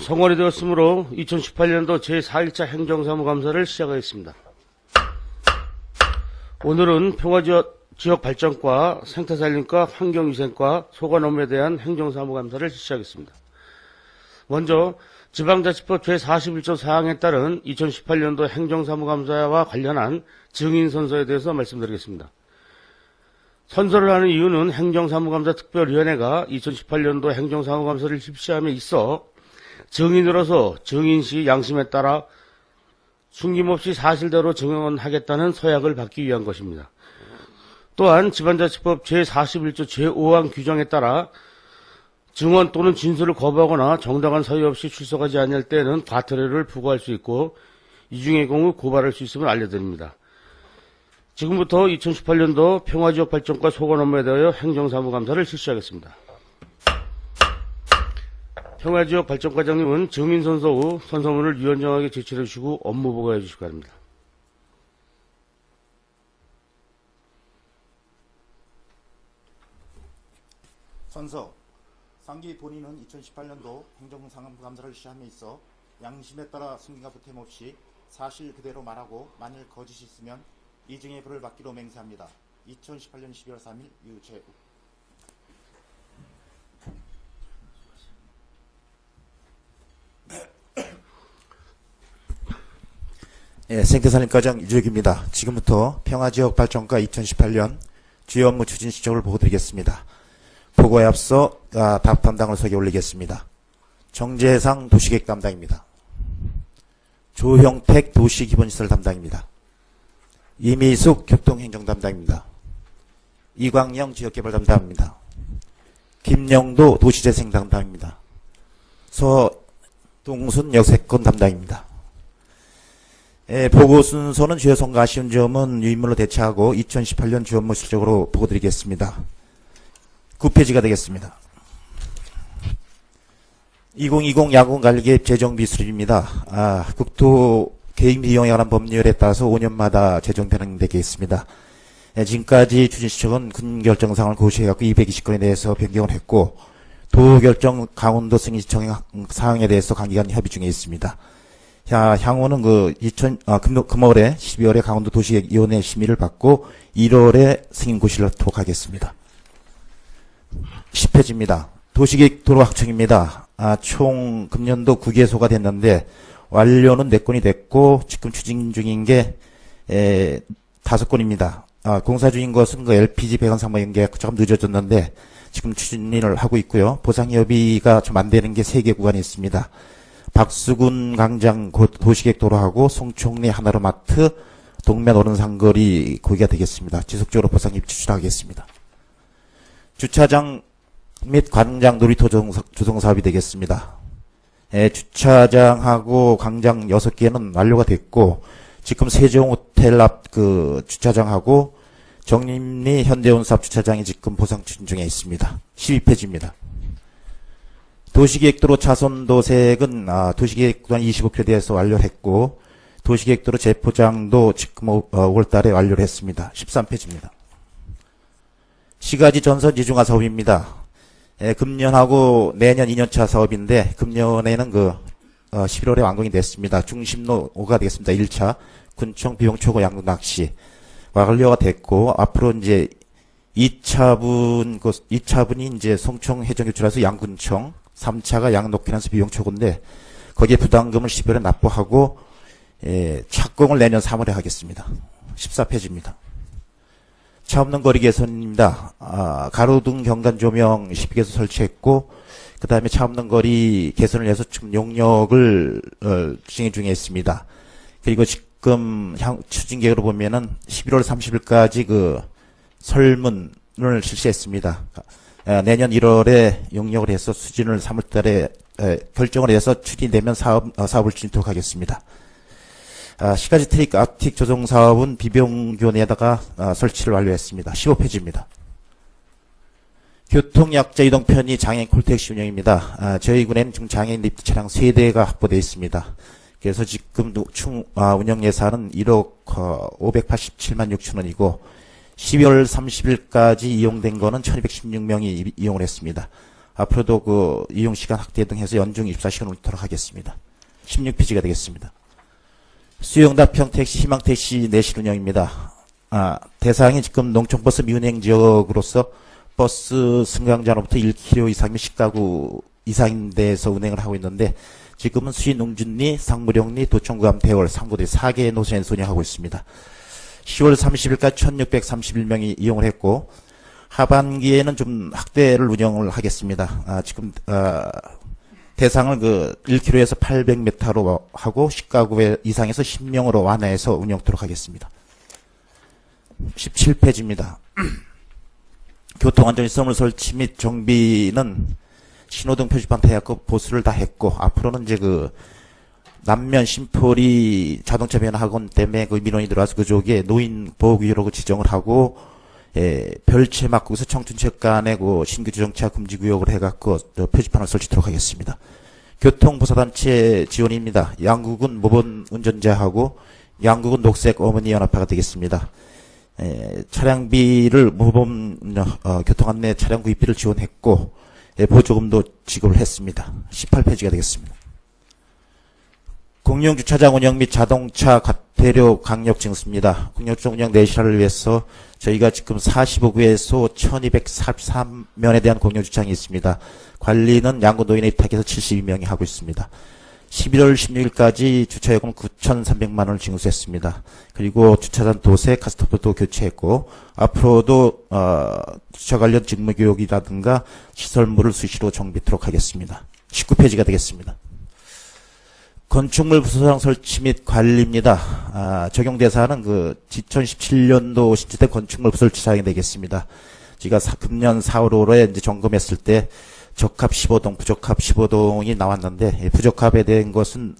성원이 되었으므로 2018년도 제4일차 행정사무감사를 시작하겠습니다. 오늘은 평화지역 발전과 생태살림과 환경위생과 소관업무에 대한 행정사무감사를 실시하겠습니다. 먼저 지방자치법 제41조 4항에 따른 2018년도 행정사무감사와 관련한 증인선서에 대해서 말씀드리겠습니다. 선서를 하는 이유는 행정사무감사 특별위원회가 2018년도 행정사무감사를 실시함에 있어 증인으로서 증인 시 양심에 따라 숨김없이 사실대로 증언하겠다는 서약을 받기 위한 것입니다. 또한 지방자치법 제41조 제5항 규정에 따라 증언 또는 진술을 거부하거나 정당한 사유 없이 출석하지 않을 때에는 과태료를 부과할 수 있고 이 중의 경우 고발할 수 있음을 알려드립니다. 지금부터 2018년도 평화지역 발전과 소관 업무에 대하여 행정사무감사를 실시하겠습니다. 평화지역 발전과장님은 증인선서 후 선서문을 위원장에게 제출해 주시고 업무 보고해 주시기 바랍니다. 선서. 상기 본인은 2018년도 행정사무감사를 실시함에 있어 양심에 따라 숨김과 보탬 없이 사실 그대로 말하고 만일 거짓이 있으면 이중의 벌을 받기로 맹세합니다. 2018년 12월 3일 유재욱. 생태살림과장 유재욱입니다. 지금부터 평화지역 발전과 2018년 주요 업무 추진 실적을 보고드리겠습니다. 보고에 앞서 답 담당을 소개 올리겠습니다. 정재상 도시계획 담당입니다. 조형택 도시기본시설 담당입니다. 이미숙 교통행정 담당입니다. 이광영 지역개발 담당입니다. 김영도 도시재생 담당입니다. 서동순 역세권 담당입니다. 보고 순서는 주요 성과 아쉬운 점은 유인물로 대체하고 2018년 주 업무 실적으로 보고드리겠습니다. 9페이지가 되겠습니다. 2020 야구관리계획 재정비 수립입니다. 국토 개인 비용에 관한 법률에 따라서 5년마다 재정 변경되게 있습니다. 지금까지 추진 실적은 군 결정사항을 고시해갖고 220건에 대해서 변경을 했고 도 결정 강원도 승인시청 사항에 대해서 강기간 협의 중에 있습니다. 향후는 금월에 12월에 강원도 도시계획위원회 심의를 받고 1월에 승인 고시를 하도록 하겠습니다. 10페이지입니다. 도시계획 도로 확충입니다. 총 금년도 9개소가 됐는데 완료는 4건이 됐고 지금 추진 중인 게 5건입니다. 공사 중인 것은 그 LPG 배관 상방 연계가 조금 늦어졌는데 지금 추진을 하고 있고요. 보상 협의가 좀 안 되는 게 3개 구간이 있습니다. 박수군 광장 도시계획 도로하고 송총리 하나로마트 동면 오른상거리 거기가 되겠습니다. 지속적으로 보상 협의 추진하겠습니다. 주차장 및 광장 놀이터 조성 사업이 되겠습니다. 주차장하고 광장 6개는 완료가 됐고 지금 세종호텔 앞 주차장하고 정림리 현대온수업 주차장이 지금 보상 추진 중에 있습니다. 12페이지입니다. 도시계획도로 차선도색은 도시계획도한 25km 대해서 완료했고 도시계획도로 재포장도 지금 5월달에 완료를 했습니다. 13페이지입니다. 시가지 전선 이중화 사업입니다. 금년하고 내년 2년차 사업인데 금년에는 11월에 완공이 됐습니다. 중심로가 되겠습니다. 1차 군청 비용 초고 양구 낚시 완료가 됐고 앞으로 이제 2차분이 이제 송청 해전 교출해서 양군청 3차가 양록해놔서 비용 초고인데 거기에 부담금을 12월에 납부하고 착공을 내년 3월에 하겠습니다. 14페이지입니다. 차 없는 거리 개선입니다. 가로등 경관 조명 12개소 설치했고 그 다음에 차 없는 거리 개선을 해서 지금 용역을 진행 중에 있습니다. 그리고 지금 추진 계획으로 보면은 11월 30일까지 설문을 실시했습니다. 내년 1월에 용역을 해서 수진을 3월달에 결정을 해서 추진되면 사업을 진행하도록 하겠습니다. 시가지 트릭 아틱 조정 사업은 비병교내에다가 설치를 완료했습니다. 15페이지입니다. 교통약자 이동 편의 장애인 콜택시 운영입니다. 저희 군에는 지금 장애인 리프트 차량 3대가 확보되어 있습니다. 그래서 지금 총 운영 예산은 1억 587만 6천 원이고 12월 30일까지 이용된 거는 1216명이 이용을 했습니다. 앞으로도 그 이용시간 확대 등 해서 연중 24시간 운행토록 하겠습니다. 16페이지가 되겠습니다. 수영답 평택시 희망택시 내실 운영입니다. 대상이 지금 농촌버스 미운행 지역으로서 버스 승강자로부터 1km 이상이면 10가구 이상인 데서 운행을 하고 있는데, 지금은 수시 농준리, 상무령리, 도청구암, 대월, 상구들이 4개의 노선에서 운영하고 있습니다. 10월 30일까지 1631명이 이용을 했고, 하반기에는 좀 확대를 운영을 하겠습니다. 지금 대상을 1km에서 800m로 하고 10가구 이상에서 10명으로 완화해서 운영토록 하겠습니다. 17페이지입니다. 교통안전시설 설치 및 정비는 신호등 표지판 대학교 보수를 다 했고, 앞으로는 이제 남면 심포리 자동차 변화학원 때문에 민원이 들어와서 그쪽에 노인 보호구역으로 지정을 하고, 별채막국에서 청춘체육관에 신규 주정차 금지구역을 해갖고 표지판을 설치하도록 하겠습니다. 교통부사단체 지원입니다. 양국은 모범 운전자하고 양국은 녹색 어머니 연합회가 되겠습니다. 차량비를 모범 교통안내 차량 구입비를 지원했고, 보조금도 지급을 했습니다. 18페이지가 되겠습니다. 공용주차장 운영 및 자동차 과태료 강력 징수입니다. 공용주차장 운영 내실화를 위해서 저희가 지금 45구에서 1243면에 대한 공용주차장이 있습니다. 관리는 양구노인에 입탁해서 72명이 하고 있습니다. 11월 16일까지 주차요금 9,300만원을 징수했습니다. 그리고 주차장 도세, 카스터프도 교체했고, 앞으로도 주차 관련 직무교육이라든가 시설물을 수시로 정비토록 하겠습니다. 19페이지가 되겠습니다. 건축물 부서장 설치 및 관리입니다. 적용 대상은 2017년도 신축된 건축물 부설치장이 되겠습니다. 제가 금년 4월 5월에 이제 점검했을 때 적합 15동, 부적합 15동이 나왔는데, 부적합에 대한 것은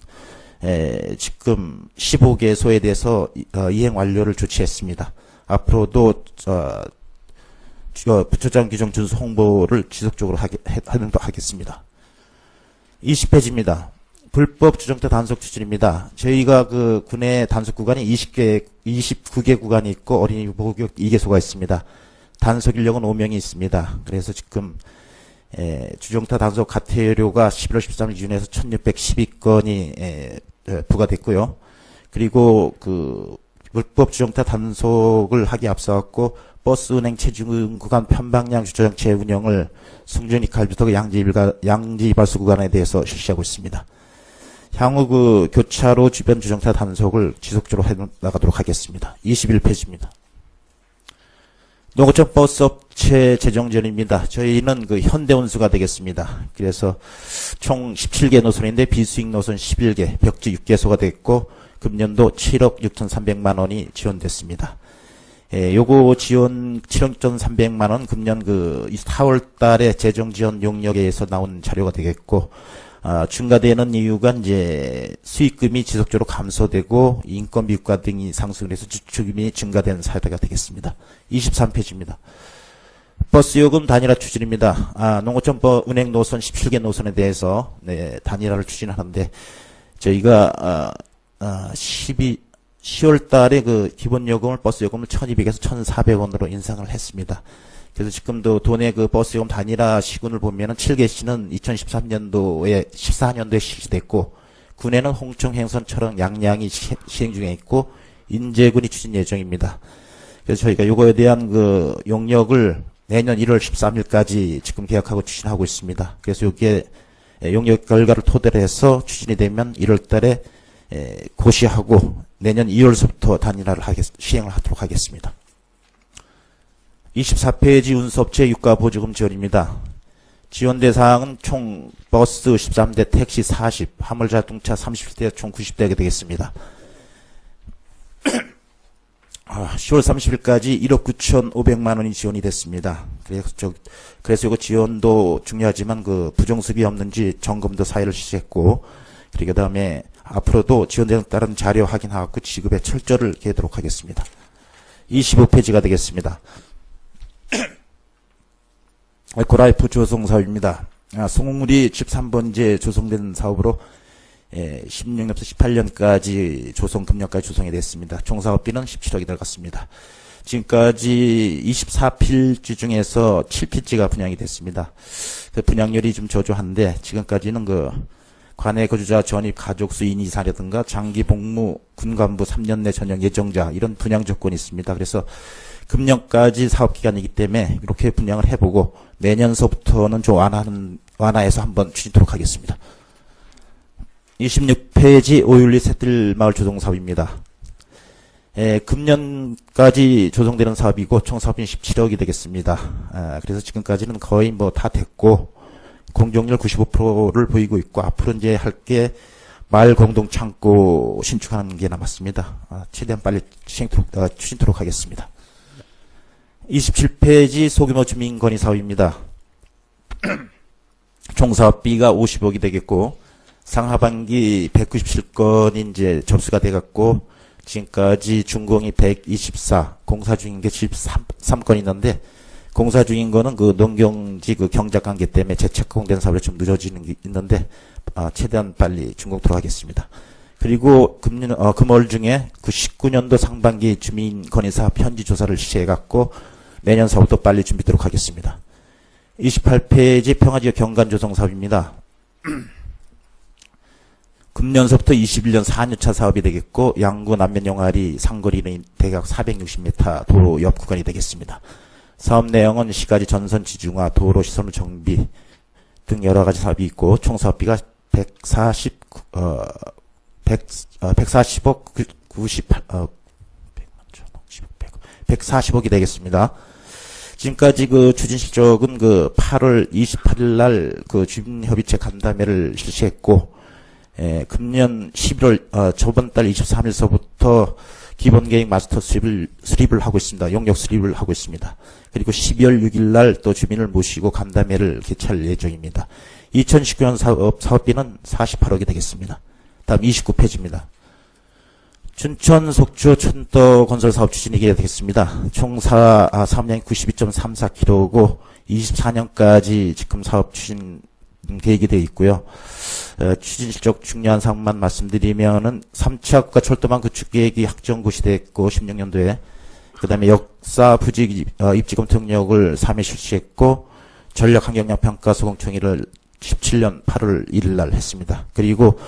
지금 15개소에 대해서 이행 완료를 조치했습니다. 앞으로도 부처장 규정 준수 홍보를 지속적으로 하겠습니다. 20페이지입니다. 불법 주정차 단속 추진입니다. 저희가 군내 단속 구간이 29개 구간이 있고 어린이 보호구역 2개소가 있습니다. 단속 인력은 5명이 있습니다. 그래서 지금 주정차 단속 과태료가 11월 13일 기준에서 1612건이 부과됐고요. 그리고 불법 주정차 단속을 하기 앞서갖고 버스 운행 체증 구간 편방향 주차장 재운영을 승준이 칼부터 양지이발소 구간에 대해서 실시하고 있습니다. 향후 교차로 주변 주정차 단속을 지속적으로 해나가도록 하겠습니다. 21페이지입니다. 농어촌 버스업체 재정전입니다. 저희는 현대운수가 되겠습니다. 그래서 총 17개 노선인데 비수익 노선 11개, 벽지 6개소가 됐고, 금년도 7억 6,300만원이 지원됐습니다. 요거 지원 7억 6,300만원 금년 4월 달에 재정지원 용역에서 나온 자료가 되겠고, 증가되는 이유가 이제 수익금이 지속적으로 감소되고 인건비 유가 등이 상승해서 지출금이 증가된 사례가 되겠습니다. 23페이지입니다. 버스 요금 단일화 추진입니다. 농어촌 운행 노선 17개 노선에 대해서 단일화를 추진하는데, 저희가 10월 달에 기본 요금을 버스 요금을 1,200에서 1,400원으로 인상을 했습니다. 그래서 지금도 도내 버스 요금 단일화 시군을 보면은 7개시는 2013년도에 14년도에 실시됐고, 군에는 홍청, 행선처럼 양양이 시행 중에 있고, 인제군이 추진 예정입니다. 그래서 저희가 요거에 대한 용역을 내년 1월 13일까지 지금 계약하고 추진하고 있습니다. 그래서 여기에 용역 결과를 토대로 해서 추진이 되면 1월 달에 고시하고 내년 2월서부터 단일화를 시행을 하도록 하겠습니다. 24페이지 운수업체 유가보조금 지원입니다. 지원 대상은 총 버스 13대, 택시 40, 화물자동차 30대, 총 90대가 되겠습니다. 10월 30일까지 1억 9,500만원이 지원이 됐습니다. 그래서 이거 지원도 중요하지만 부정수비 없는지 점검도 사회를 실시했고, 그리고 그다음에 앞으로도 지원에 따른 자료 확인하고 지급에 철저를 기하도록 하겠습니다. 25페이지가 되겠습니다. 에코라이프 조성 사업입니다. 송물이 13번째 조성된 사업으로 16년부터 18년까지 금년까지 조성이 됐습니다. 총 사업비는 17억이 들어갔습니다. 지금까지 24필지 중에서 7필지가 분양이 됐습니다. 그 분양률이 좀 저조한데 지금까지는 그 관내 거주자 전입 가족 수인 이사라든가 장기 복무 군간부 3년 내 전역 예정자 이런 분양 조건이 있습니다. 그래서 금년까지 사업 기간이기 때문에 이렇게 분양을 해보고 내년서부터는 좀 완화해서 한번 추진토록 하겠습니다. 26페이지 오윤리 새뜰마을 조성 사업입니다. 금년까지 조성되는 사업이고 총 사업비 17억이 되겠습니다. 그래서 지금까지는 거의 뭐 다 됐고 공정률 95%를 보이고 있고 앞으로 이제 할 게 마을 공동 창고 신축하는 게 남았습니다. 최대한 빨리 추진토록 하겠습니다. 27페이지 소규모 주민 건의 사업입니다. 총 사업비가 50억이 되겠고 상하반기 197건이 이제 접수가 돼갖고 지금까지 준공이 124, 공사 중인 게 73건이 있는데 공사 중인 거는 그 농경지 그 경작 관계 때문에 재착공된 사업이 좀 늦어지는 게 있는데 최대한 빨리 준공토록 하겠습니다. 그리고 금월 중에 그 19년도 상반기 주민 건의 사업 현지 조사를 실시해갖고 내년 사업도 빨리 준비토록 하겠습니다. 28페이지 평화지역 경관 조성 사업입니다. 금년서부터 21년 4년차 사업이 되겠고 양구 남면 영아리 상거리는 대각 460m 도로 옆 구간이 되겠습니다. 사업 내용은 시가지 전선 지중화, 도로 시설 정비 등 여러 가지 사업이 있고 총 사업비가 140억 140억이 되겠습니다. 지금까지 그 추진 실적은 그 8월 28일 날 그 주민협의체 간담회를 실시했고 금년 11월 저번 달 23일서부터 기본계획 마스터 수립을 하고 있습니다. 용역 수립을 하고 있습니다. 그리고 12월 6일 날 또 주민을 모시고 간담회를 개최할 예정입니다. 2019년 사업비는 48억이 되겠습니다. 다음 29페이지입니다. 춘천 속초 춘떠 건설 사업 추진이게 되겠습니다. 총 사업량이 92.34km고 24년까지 지금 사업 추진 계획이 되어 있고요. 추진 실적 중요한 사항만 말씀드리면은 3차 국가 철도망 구축 계획이 확정고시 됐고 16년도에 그다음에 역사 부지 입지 검토 능력을 3회 실시했고 전력 환경량 평가 소공청의를 17년 8월 1일 날 했습니다. 그리고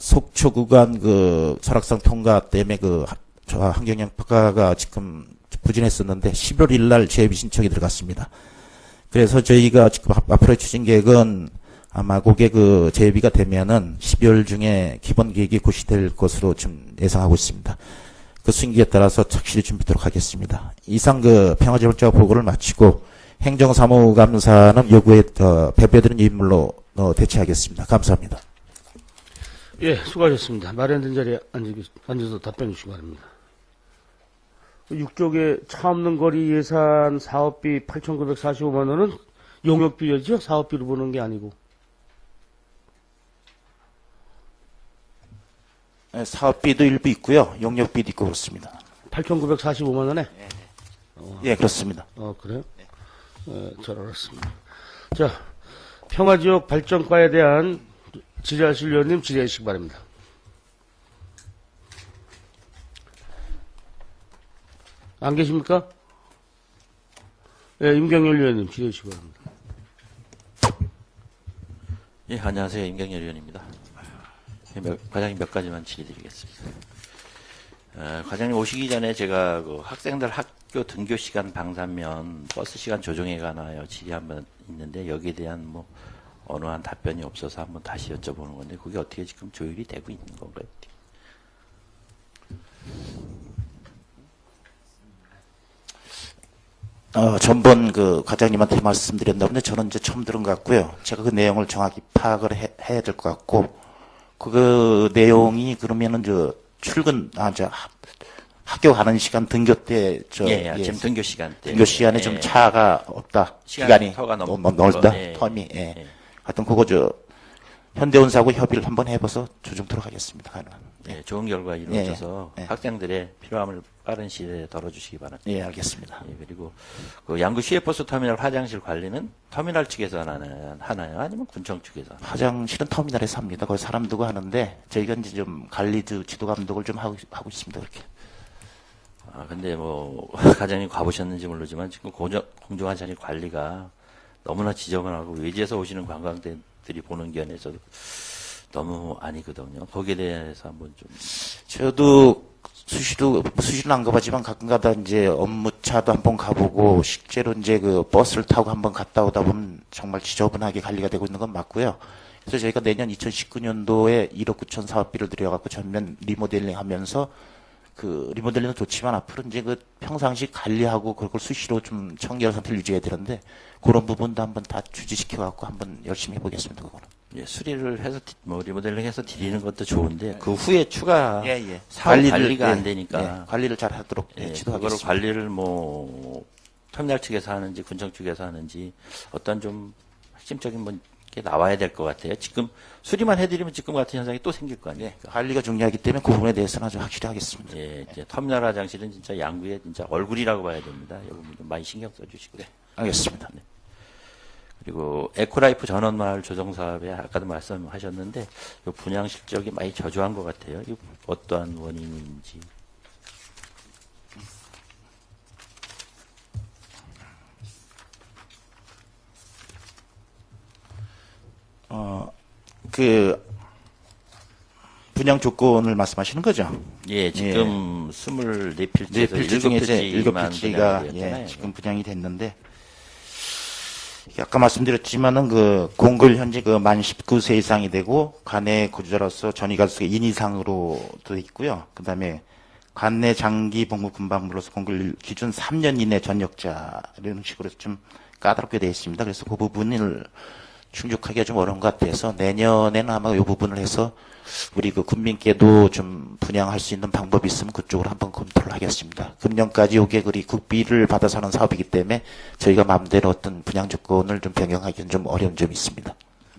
속초 구간 그 설악산 통과 때문에 그 환경량 평가가 지금 부진했었는데 11월 1일 날 재비 신청이 들어갔습니다. 그래서 저희가 지금 앞으로의 추진 계획은 아마 그게 그 재비가 되면은 12월 중에 기본 계획이 고시될 것으로 지금 예상하고 있습니다. 그 승기에 따라서 착실히 준비토록 하겠습니다. 이상 그 평화지원자 보고를 마치고 행정사무감사는 요구에 배부해드린 인물로 대체하겠습니다. 감사합니다. 예, 수고하셨습니다. 마련된 자리에 앉아서 답변 주시기 바랍니다. 6쪽에 차 없는 거리 예산 사업비 8,945만 원은 용역비였죠? 사업비로 보는 게 아니고. 네, 사업비도 일부 있고요. 용역비도 있고 그렇습니다. 8,945만 원에? 예, 그렇습니다. 그래요? 잘 알았습니다. 자, 평화지역 발전과에 대한 질의하실 위원님 질의해 주시기 바랍니다. 안 계십니까? 예, 임경열 위원님 질의해 주시기 바랍니다. 예, 안녕하세요. 임경열 의원입니다. 과장님 몇 가지만 질의드리겠습니다. 과장님 오시기 전에 제가 그 학생들 학교 등교 시간 방산면 버스 시간 조정에 관하여 질의 한번 있는데 여기에 대한 뭐 어느 한 답변이 없어서 한번 다시 여쭤보는 건데 그게 어떻게 지금 조율이 되고 있는 건가요? 전번 그 과장님한테 말씀드렸나 본데 저는 이제 처음 들은 것 같고요. 제가 그 내용을 정확히 파악을 해야 될 것 같고 그 내용이 그러면은 출근 학교 가는 시간 등교 때 지금 등교 시간 때 등교 시간에 좀 차가 없다. 기간이 터가 넓다. 텀이 하여튼 그거 현대운사하고 협의를 한번 해봐서 조정토록 하겠습니다. 가능한. 예, 좋은 결과 이루어져서 학생들의 필요함을 빠른 시일에 덜어주시기 바랍니다. 예, 알겠습니다. 예, 그리고 그 양구 시외버스 터미널 화장실 관리는 터미널 측에서 하나요? 아니면 군청 측에서? 화장실은 터미널에서 합니다. 거기 사람 두고 하는데 저희가 이제 좀 관리 지도 감독을 좀 하고 있습니다. 그렇게. 근데 뭐, 과장님 가보셨는지 모르지만 지금 공중하천이 관리가 너무나 지저분하고 외지에서 오시는 관광객들이 보는 견에서도 너무 아니거든요. 거기에 대해서 한번 좀. 저도 수시로 안 가봤지만 가끔가다 이제 업무차도 한번 가보고 실제로 이제 그 버스를 타고 한번 갔다 오다 보면 정말 지저분하게 관리가 되고 있는 건 맞고요. 그래서 저희가 내년 2019년도에 1억 9천 사업비를 들여갖고 전면 리모델링 하면서 그 리모델링은 좋지만 앞으로 이제 그 평상시 관리하고 그걸 수시로 좀 청결 상태를 유지해야 되는데 그런 부분도 한번 다 주지시켜갖고 한번 열심히 해보겠습니다. 그거는. 예, 수리를 해서 뭐 리모델링 해서 드리는 것도 좋은데 그 후에 추가 예. 사후 관리가 안 되니까 예, 관리를 잘 하도록 예, 그거를 지도하겠습니다. 관리를 뭐 터미널 측에서 하는지 군청 측에서 하는지 어떤 좀 핵심적인 게 나와야 될 것 같아요. 지금 수리만 해드리면 지금 같은 현상이 또 생길 거 아니에요. 관리가 중요하기 때문에 그 부분에 대해서는 아주 확실히 하겠습니다. 예, 이제 터미널 화장실은 진짜 양구의 진짜 얼굴이라고 봐야 됩니다. 이 부분 좀 많이 신경 써주시고요. 알겠습니다. 네. 그리고 에코라이프 전원마을 조정 사업에 아까도 말씀하셨는데 이 분양 실적이 많이 저조한 것 같아요. 이 어떠한 원인인지. 그 분양 조건을 말씀하시는 거죠? 예, 지금 24필지에서 필지 중에서 7필지만 7필지가 예, 지금 분양이 됐는데 아까 말씀드렸지만은 그 공글 현재 그 만 19세 이상이 되고 관내 거주자로서 전이가수가 2인 이상으로 돼 있고요. 그다음에 관내 장기 복무 군방물로서 공글 기준 3년 이내 전역자 이런 식으로 좀 까다롭게 되어 있습니다. 그래서 그 부분을 충족하기가 좀 어려운 것 같아서 내년에는 아마 이 부분을 해서 우리 그 군민께도 좀 분양할 수 있는 방법이 있으면 그쪽으로 한번 검토를 하겠습니다. 금년까지 이게 그리 국비를 받아서 하는 사업이기 때문에 저희가 마음대로 어떤 분양 조건을 좀 변경하기는 좀 어려운 점이 있습니다.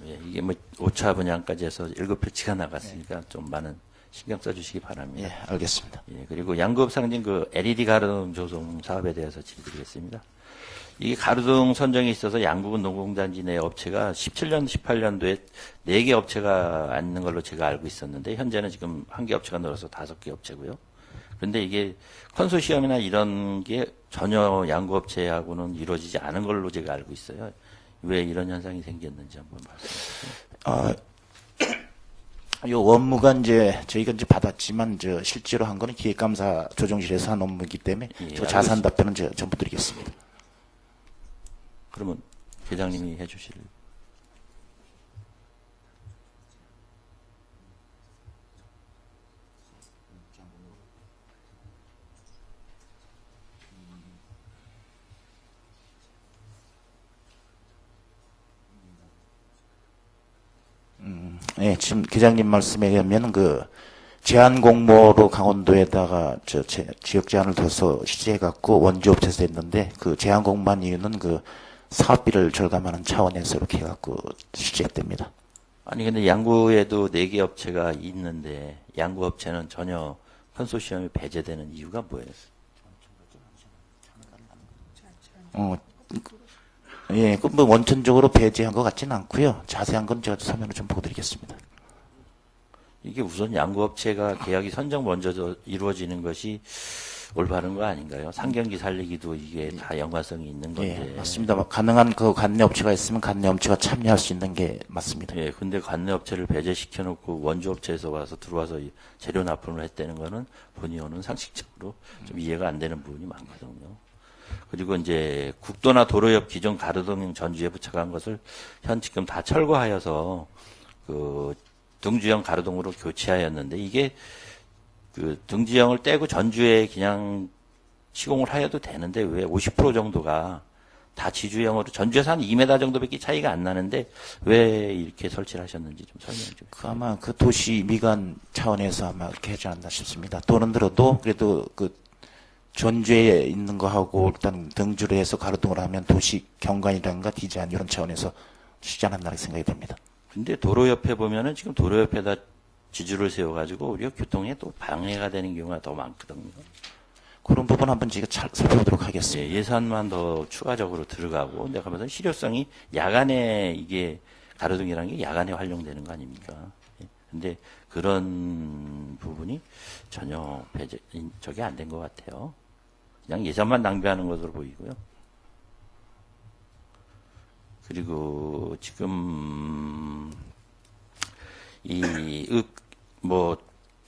예, 이게 뭐 5차 분양까지 해서 7필지가 나갔으니까 좀 많은 신경 써주시기 바랍니다. 예, 알겠습니다. 예, 그리고 양구업 상진 그 LED 가로등 조성 사업에 대해서 질의드리겠습니다. 이게 가로등 선정에 있어서 양구군 농공단지 내 업체가 17년, 18년도에 4개 업체가 앉는 걸로 제가 알고 있었는데 현재는 지금 1개 업체가 늘어서 5개 업체고요. 그런데 이게 컨소시엄이나 이런 게 전혀 양구업체하고는 이루어지지 않은 걸로 제가 알고 있어요. 왜 이런 현상이 생겼는지 한번 말씀해 주세요. 요 업무가 이제 저희가 이제 받았지만 실제로 한 거는 기획감사 조정실에서 한 업무이기 때문에 예, 저 자세한 답변은 전부 드리겠습니다. 그러면 회장님이 해주실. 예, 지금 계장님 말씀에 의하면 그 제한 공모로 강원도에다가 지역 제한을 둬서 시제해갖고 원주업체에서 했는데 그 제한 공모한 이유는 그 사업비를 절감하는 차원에서 이렇게 해갖고 시제했답니다. 아니 근데 양구에도 4개 업체가 있는데 양구 업체는 전혀 컨소시엄이 배제되는 이유가 뭐예요? 예, 그 뭐 원천적으로 배제한 것 같지는 않고요. 자세한 건 제가 설명을 좀 보여드리겠습니다. 이게 우선 양구업체가 계약이 선정 먼저 이루어지는 것이 올바른 거 아닌가요? 상경기 살리기도 이게 다 연관성이 있는 건데. 예, 맞습니다. 가능한 그 관내 업체가 있으면 관내 업체가 참여할 수 있는 게 맞습니다. 예, 근데 관내 업체를 배제시켜 놓고 원주 업체에서 와서 들어와서 재료 납품을 했다는 거는 본의 오는 상식적으로 좀 이해가 안 되는 부분이 많거든요. 그리고 이제 국도나 도로 옆 기존 가로등 전주에 부착한 것을 현 지금 다 철거하여서 그 등주형 가로등으로 교체하였는데 이게 그 등지형을 떼고 전주에 그냥 시공을 하여도 되는데 왜 50% 정도가 다 지주형으로 전주에서 한 2m 정도밖에 차이가 안 나는데 왜 이렇게 설치를 하셨는지 좀 설명 좀. 아마 그 도시 미관 차원에서 아마 이렇게 하지 않나 싶습니다. 돈은 들어도 그래도 그 전주에 있는 거하고 일단 등주로 해서 가로등으로 하면 도시 경관이라든가 디자인 이런 차원에서 쉬지 않았나 생각이 듭니다. 근데 도로 옆에 보면은 지금 도로 옆에다 지주를 세워가지고 우리가 교통에 또 방해가 되는 경우가 더 많거든요. 그런 부분 한번 제가 잘 살펴보도록 하겠습니다. 예, 예산만 더 추가적으로 들어가고 내가 보면 실효성이 야간에 이게 가로등이라는 게 야간에 활용되는 거 아닙니까? 예. 근데 그런 부분이 전혀 저게 안 된 것 같아요. 그냥 예산만 낭비하는 것으로 보이고요. 그리고 지금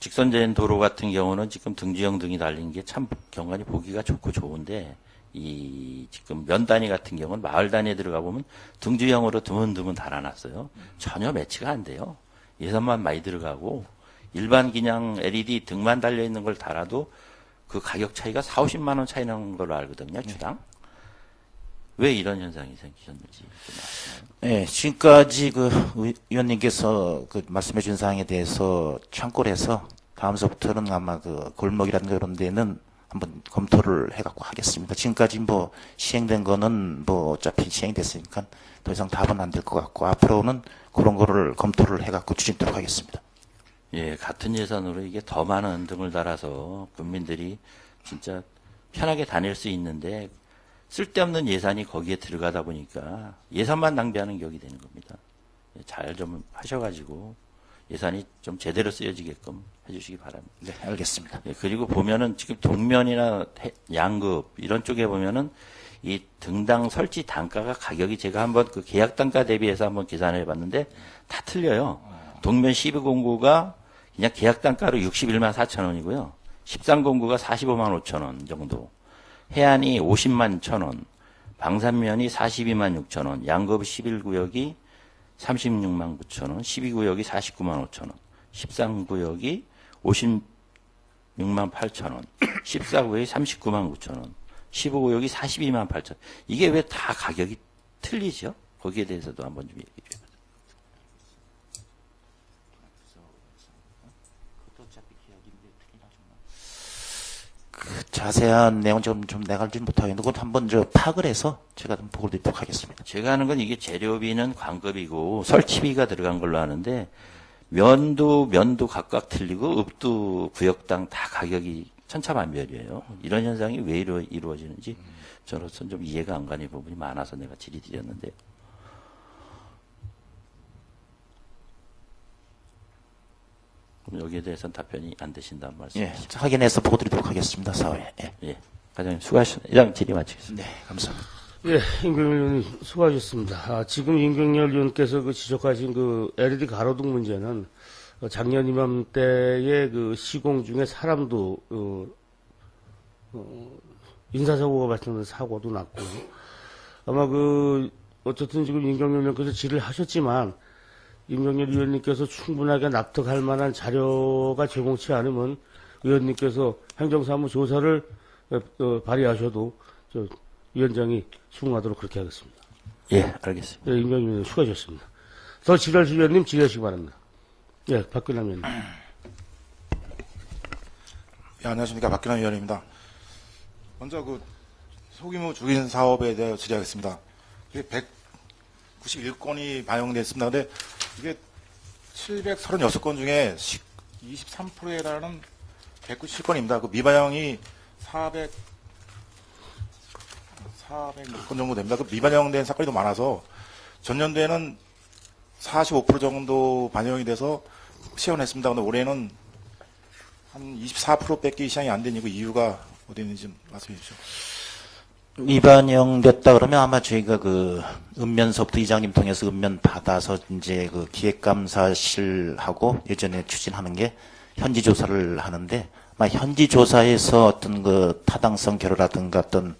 직선제인 도로 같은 경우는 지금 등주형 등이 달린 게 참 경관이 보기가 좋고 좋은데, 지금 면 단위 같은 경우는 마을 단위에 들어가 보면 등주형으로 드문드문 달아놨어요. 전혀 매치가 안 돼요. 예산만 많이 들어가고, 일반 그냥 LED 등만 달려있는 걸 달아도 그 가격 차이가 4, 50만 원 차이 나는 걸로 알거든요, 주당. 왜 이런 현상이 생기셨는지 좀 아시나요? 네, 지금까지 의원님께서 말씀해 주신 사항에 대해서 참고를 해서 다음서부터는 아마 골목이라든가 이런 데는 한번 검토를 해갖고 하겠습니다. 지금까지 시행된 거는 어차피 시행이 됐으니까 더 이상 답은 안 될 것 같고, 앞으로는 그런 거를 검토를 해갖고 추진토록 하겠습니다. 예, 같은 예산으로 이게 더 많은 등을 달아서 국민들이 진짜 편하게 다닐 수 있는데, 쓸데없는 예산이 거기에 들어가다 보니까 예산만 낭비하는 격이 되는 겁니다. 잘 좀 하셔가지고 예산이 좀 제대로 쓰여지게끔 해주시기 바랍니다. 네, 알겠습니다. 예, 그리고 보면은 지금 동면이나 양급 이런 쪽에 보면은 이 등당 설치 단가가 가격이 제가 한번 그 계약 단가 대비해서 한번 계산을 해봤는데 다 틀려요. 동면 1209가 그냥 계약 단가로 61만 4천 원이고요. 1309가 45만 5천 원 정도. 해안이 50만 1,000원, 방산면이 42만 6천 원, 양급 11구역이 36만 9천 원, 12구역이 49만 5천 원, 13구역이 56만 8천 원, 14구역이 39만 9천 원, 15구역이 42만 8천 원. 이게 왜 다 가격이 틀리죠? 거기에 대해서도 한번 좀 얘기해 주세요. 자세한 내용은 좀 내가 알지 못하겠는데, 그건 한번 파악을 해서 제가 좀 보고 드리도록 하겠습니다. 제가 하는 건 이게 재료비는 관급이고 설치비가 들어간 걸로 아는데, 면도 각각 틀리고 읍도 구역당 다 가격이 천차만별이에요. 이런 현상이 왜 이루어지는지 저로서는 좀 이해가 안 가는 부분이 많아서 내가 질의드렸는데요. 그럼 여기에 대해서는 답변이 안 되신다는 말씀이시죠? 예, 확인해서 보고 드리도록 하겠습니다, 사후에. 예. 예. 과장님 수고하셨습니다. 이상 질의 마치겠습니다. 네, 감사합니다. 예, 임경열 의원님 수고하셨습니다. 지금 임경열 의원께서 지적하신 LED 가로등 문제는 작년 이맘때에 시공 중에 사람도 인사사고가 발생한 사고도 났고, 아마 어쨌든 지금 임경열 의원께서 질의를 하셨지만, 임경열 의원님께서 충분하게 납득할 만한 자료가 제공치 않으면 의원님께서 행정사무 조사를 발의하셔도 위원장이 수긍하도록 그렇게 하겠습니다. 예, 알겠습니다. 예, 임경열 의원님 수고하셨습니다. 더 질의할 위원님 질의하시기 바랍니다. 예, 박근남 의원님. 예, 안녕하십니까. 박근남 의원입니다. 먼저 소규모 주긴 사업에 대해 질의하겠습니다. 이게 191건이 반영됐습니다. 근데 이게 736건 중에 23%에 달하는 197건입니다. 미반영이 400몇 건 정도 됩니다. 미반영된 사건이 더 많아서 전년도에는 45% 정도 반영이 돼서 시행했습니다. 근데 올해는 한 24%밖에 시행이 안 되니 이유가 어디 있는지 좀 말씀해 주십시오. 미반영됐다 그러면 아마 저희가 읍면서부터 이장님 통해서 읍면 받아서 이제 기획감사실하고 예전에 추진하는 게 현지 조사를 하는데, 아마 현지 조사에서 어떤 타당성 결여라든가 어떤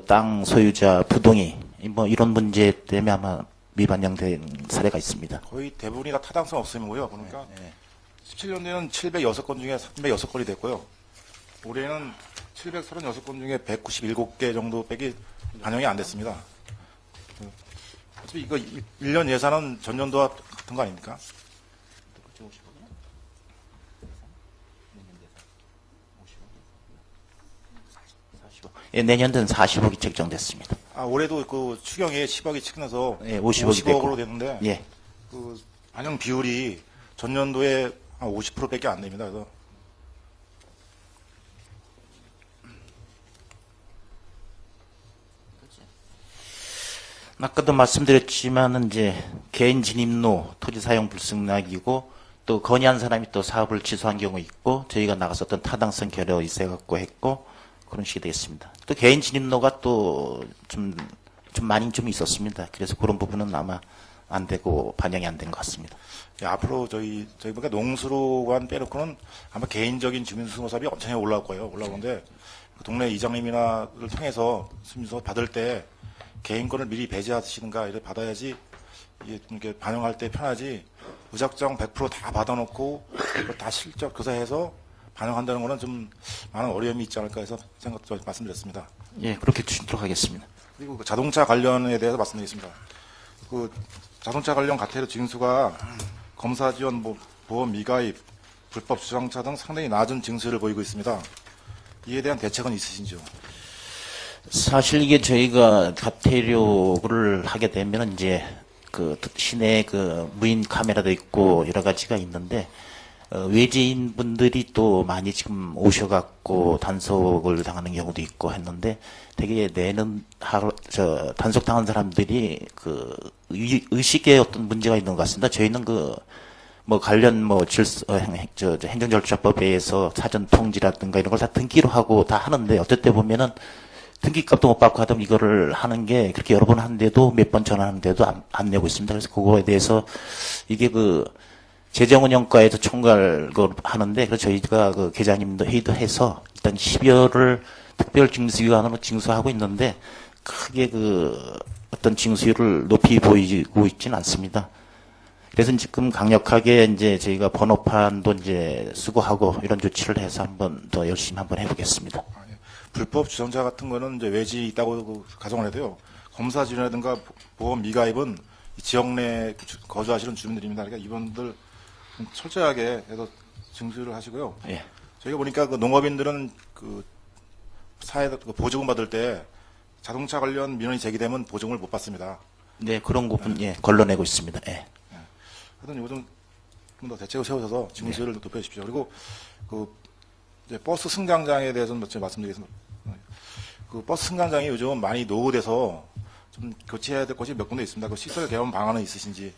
땅 소유자 부동의 이런 문제 때문에 아마 미반영된 사례가 있습니다. 거의 대부분이 다 타당성 없음이고요. 그러니까 17년도에는 706건 중에 306건이 됐고요. 올해는 736건 중에 197개 정도밖에 반영이 안 됐습니다. 어차피 이거 1년 예산은 전년도와 같은 거 아닙니까? 예, 내년도는 40억이 책정됐습니다. 올해도 추경에 10억이 측정해서 예, 50억이 50억으로 됐는데, 예. 반영 비율이 전년도에 한 50%밖에 안 됩니다. 그래서 아까도 말씀드렸지만은 이제 개인 진입로 토지 사용 불승낙이고 또 건의한 사람이 또 사업을 취소한 경우 있고 저희가 나가서 어떤 타당성 결여 있어갖고 했고 그런 식이 되겠습니다. 또 개인 진입로가 또 좀 많이 좀 있었습니다. 그래서 그런 부분은 아마 안 되고 반영이 안 된 것 같습니다. 예, 앞으로 저희 보니까 농수로관 빼놓고는 아마 개인적인 주민수소 사업이 엄청나게 올라올 거예요. 올라오는데 그 동네 이장님이나를 통해서 수민수소 받을 때 개인 거를 미리 배제하시는가 이렇게 받아야지 이게 좀 이렇게 반영할 때 편하지 무작정 100% 다 받아놓고 그걸 다 실적 조사해서 반영한다는 거는 좀 많은 어려움이 있지 않을까 해서 생각도 말씀드렸습니다. 예, 그렇게 주도록 하겠습니다. 그리고 그 자동차 관련에 대해서 말씀드리겠습니다. 그 자동차 관련 과태료 징수가 검사 지원, 보험 미가입, 불법 주정차 등 상당히 낮은 징수를 보이고 있습니다. 이에 대한 대책은 있으신지요? 사실 이게 저희가 과태료를 하게 되면 이제 그 시내 그 무인 카메라도 있고 여러 가지가 있는데 외지인 분들이 또 많이 지금 오셔갖고 단속을 당하는 경우도 있고 했는데 되게 내는 단속 당한 사람들이 그 의식에 어떤 문제가 있는 것 같습니다. 저희는 그 뭐 관련 뭐 행정절차법에 의해서 사전 통지라든가 이런 걸 다 등기로 하고 다 하는데 어떨 때 보면은 등기값도 못 받고 하던 이거를 하는 게 그렇게 여러 번 하는데도 몇 번 전화하는데도 안 내고 있습니다. 그래서 그거에 대해서 이게 그 재정운영과에도 총괄 그 하는데 그래서 저희가 그 계장님도 회의도 해서 일단 12월을 특별징수위원으로 징수하고 있는데 크게 그 어떤 징수율을 높이 보이고 있지는 않습니다. 그래서 지금 강력하게 이제 저희가 번호판도 이제 수거하고 이런 조치를 해서 한번 더 열심히 한번 해보겠습니다. 불법 주정차 같은 거는 이제 외지 있다고 가정을 해도요. 검사 지원이라든가 보험 미가입은 지역 내 거주하시는 주민들입니다. 그러니까 이분들 좀 철저하게 해서 징수를 하시고요. 예. 저희가 보니까 그 농업인들은 그 사회 그 보조금 받을 때 자동차 관련 민원이 제기되면 보조금을 못 받습니다. 네, 그런 부분 예, 걸러내고 있습니다. 예. 하여튼 요즘 좀 더 대책을 세우셔서 징수를 높여주십시오. 그리고 그 이제 버스 승강장에 대해서는 말씀드리겠습니다. 그 버스 승강장이 요즘 많이 노후돼서 좀 교체해야 될 곳이 몇 군데 있습니다. 그 시설 개선 방안은 있으신지?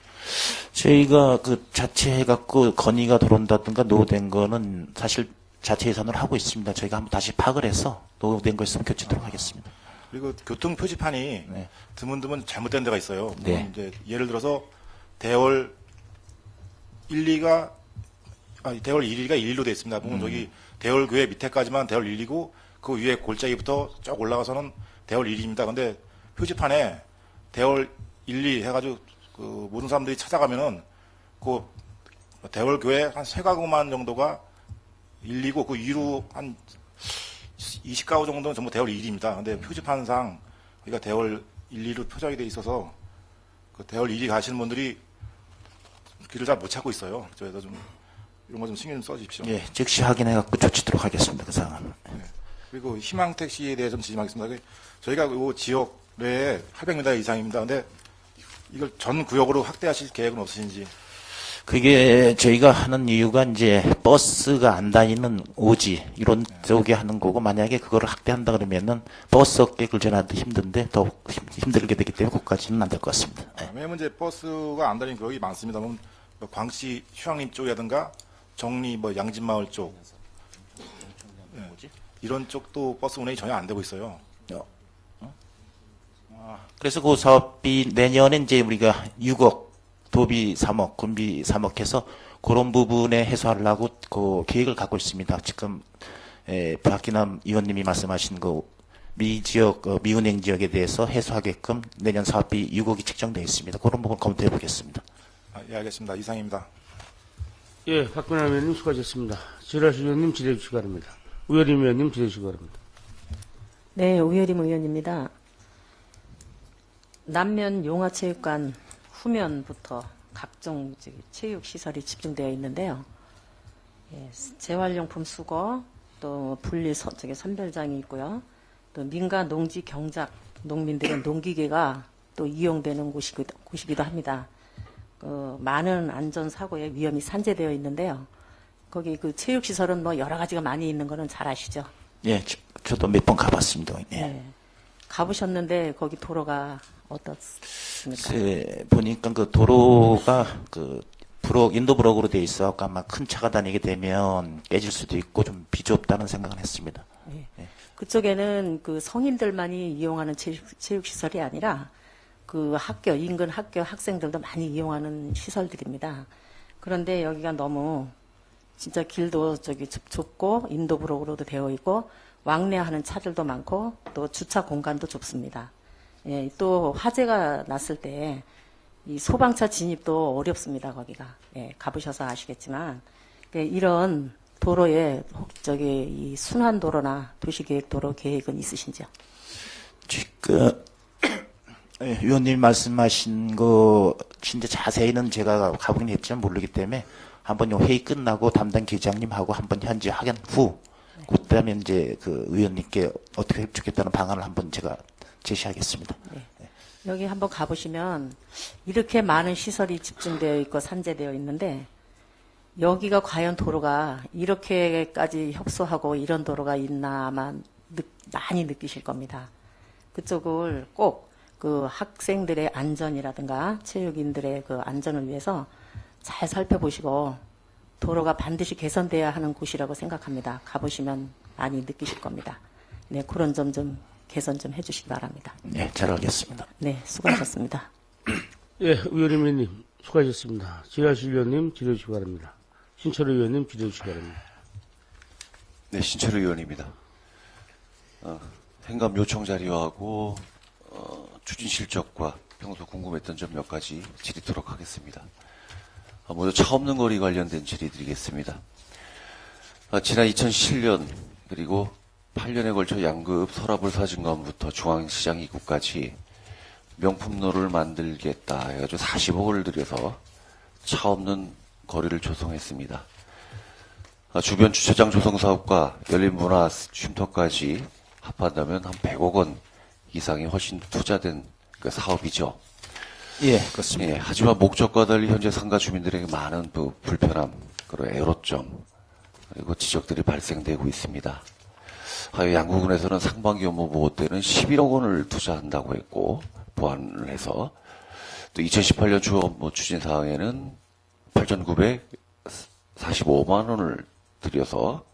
저희가 그 자체해갖고 건의가 들어온다든가 노후된 거는 사실 자체 예산으로 하고 있습니다. 저희가 한번 다시 파악을 해서 노후된 거 있으면 교체하도록 하겠습니다. 그리고 교통 표지판이 네. 드문드문 잘못된 데가 있어요. 네. 이제 예를 들어서 대월 1, 1위가 1로 되어 있습니다. 보면 저기 대월교회 밑에까지만 대월 1이고 그 위에 골짜기부터 쭉 올라가서는 대월 1입니다. 근데 표지판에 대월 1, 2 해가지고 그 모든 사람들이 찾아가면은 그 대월교회 한 3가구만 정도가 1이고 그 위로 한 20가구 정도는 전부 대월 1입니다. 근데 표지판상 우리가 대월 1, 2로 표적이 돼 있어서 그 대월 1이 가시는 분들이 길을 잘 못 찾고 있어요. 그래서 좀 이런 거 좀 신경 좀 써주십시오. 예, 즉시 확인해갖고 조치도록 하겠습니다. 그 상황은. 그리고 희망택시에 대해 좀 지적하겠습니다. 저희가 이 지역 내에 800m 이상입니다. 근데 이걸 전 구역으로 확대하실 계획은 없으신지? 그게 저희가 하는 이유가 이제 버스가 안 다니는 오지 이런 쪽에 하는 거고 만약에 그거를 확대한다 그러면은 버스 업계 근절하기도 힘든데 더 힘들게 되기 때문에 그것까지는 안 될 것 같습니다. 예. 왜냐면 이제 버스가 안 다니는 구역이 많습니다만 광시 휴양림 쪽이라든가 정리 양진마을 쪽 이런 쪽도 버스 운행이 전혀 안 되고 있어요. 그래서 그 사업비 내년에 이제 우리가 6억 도비 3억, 군비 3억 해서 그런 부분에 해소하려고 그 계획을 갖고 있습니다. 지금 박기남 의원님이 말씀하신 그 미지역 미운행 지역에 대해서 해소하게끔 내년 사업비 6억이 책정되어 있습니다. 그런 부분 검토해 보겠습니다. 예, 알겠습니다. 이상입니다. 예, 박근혜 의원님 수고하셨습니다. 지라시 의원님 질의해 주시기 바랍니다. 우여림 의원님 질의해 주시기 바랍니다. 네, 우여림 의원입니다. 남면 용화체육관 후면부터 각종 체육시설이 집중되어 있는데요. 예, 재활용품 수거, 또 분리 선별장이 있고요. 또 민간 농지 경작 농민들의 농기계가 또 이용되는 곳이기도 합니다. 많은 안전사고의 위험이 산재되어 있는데요. 거기 그 체육시설은 뭐 여러 가지가 많이 있는 거는 잘 아시죠? 예, 저도 몇 번 가봤습니다. 예. 네. 가보셨는데 거기 도로가 어떻습니까? 보니까 그 도로가 그 인도 브록으로 돼 있어. 아마 큰 차가 다니게 되면 깨질 수도 있고 좀 비좁다는 생각은 했습니다. 그쪽에는 그 성인들만이 이용하는 체육시설이 아니라 그 인근 학교 학생들도 많이 이용하는 시설들입니다. 그런데 여기가 너무 진짜 길도 좁고 인도 브록으로도 되어 있고 왕래하는 차들도 많고 또 주차 공간도 좁습니다. 예, 또 화재가 났을 때 이 소방차 진입도 어렵습니다. 거기가. 예, 가보셔서 아시겠지만 이런 도로에 이 순환도로나 도시계획도로 계획은 있으신지요? 지금 위원님 말씀하신 거 진짜 자세히는 제가 가보긴 했지만 모르기 때문에 한번 요 회의 끝나고 담당 기장님하고 한번 현지 확인 후 그다음에 이제 그 위원님께 어떻게 해주겠다는 방안을 한번 제가 제시하겠습니다. 네. 여기 한번 가보시면 이렇게 많은 시설이 집중되어 있고 산재되어 있는데 여기가 과연 도로가 이렇게까지 협소하고 이런 도로가 있나 아마 많이 느끼실 겁니다. 그쪽을 꼭 그 학생들의 안전이라든가 체육인들의 그 안전을 위해서 잘 살펴보시고 도로가 반드시 개선돼야 하는 곳이라고 생각합니다. 가보시면 많이 느끼실 겁니다. 네, 그런 점 좀 개선 좀 해주시기 바랍니다. 네, 잘 알겠습니다. 네, 수고하셨습니다. 예, 위원님 수고하셨습니다. 지라실 위원님 기대해 주시기 바랍니다. 신철호 위원님 기대해 주시기 바랍니다. 네, 신철호 의원입니다. 행감 요청 자료하고 추진 실적과 평소 궁금했던 점 몇 가지 질의토록 하겠습니다. 먼저 차 없는 거리 관련된 질의드리겠습니다. 지난 2007년 그리고 8년에 걸쳐 양급 서라벌 사진관부터 중앙시장 입구까지 명품로를 만들겠다 해가지고 40억을 들여서 차 없는 거리를 조성했습니다. 주변 주차장 조성 사업과 열린 문화 쉼터까지 합한다면 한 100억 원 이상이 훨씬 투자된 그 사업이죠. 예, 그렇습니다. 예, 하지만 목적과 달리 현재 상가 주민들에게 많은 불편함, 그리고 애로점, 그리고 지적들이 발생되고 있습니다. 양구군에서는 상반기 업무 보호 때는 11억 원을 투자한다고 했고, 보완을 해서, 또 2018년 주 업무 추진 사항에는 8,945만 원을 들여서,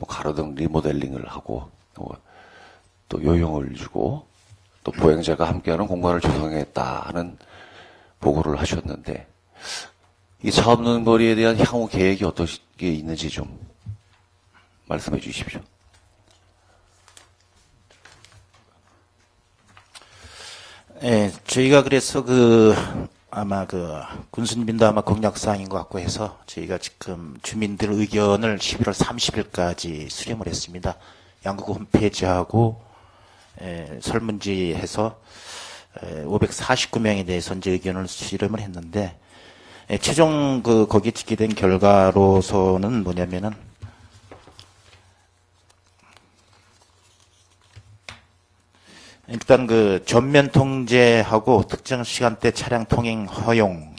가로등 리모델링을 하고, 또 요용을 주고, 또 보행자가 함께하는 공간을 조성했다 하는 보고를 하셨는데, 이 차 없는 거리에 대한 향후 계획이 어떻게 있는지 좀 말씀해 주십시오. 예, 저희가 그래서 아마 군수님도 아마 공약사항인 것 같고 해서 저희가 지금 주민들 의견을 11월 30일까지 수렴을 했습니다. 양구구 홈페이지하고 설문지 해서 549명에 대해서 이제 의견을 수렴을 했는데 최종 거기에 집계된 결과로서는 뭐냐면은 일단 전면 통제하고 특정 시간대 차량 통행 허용,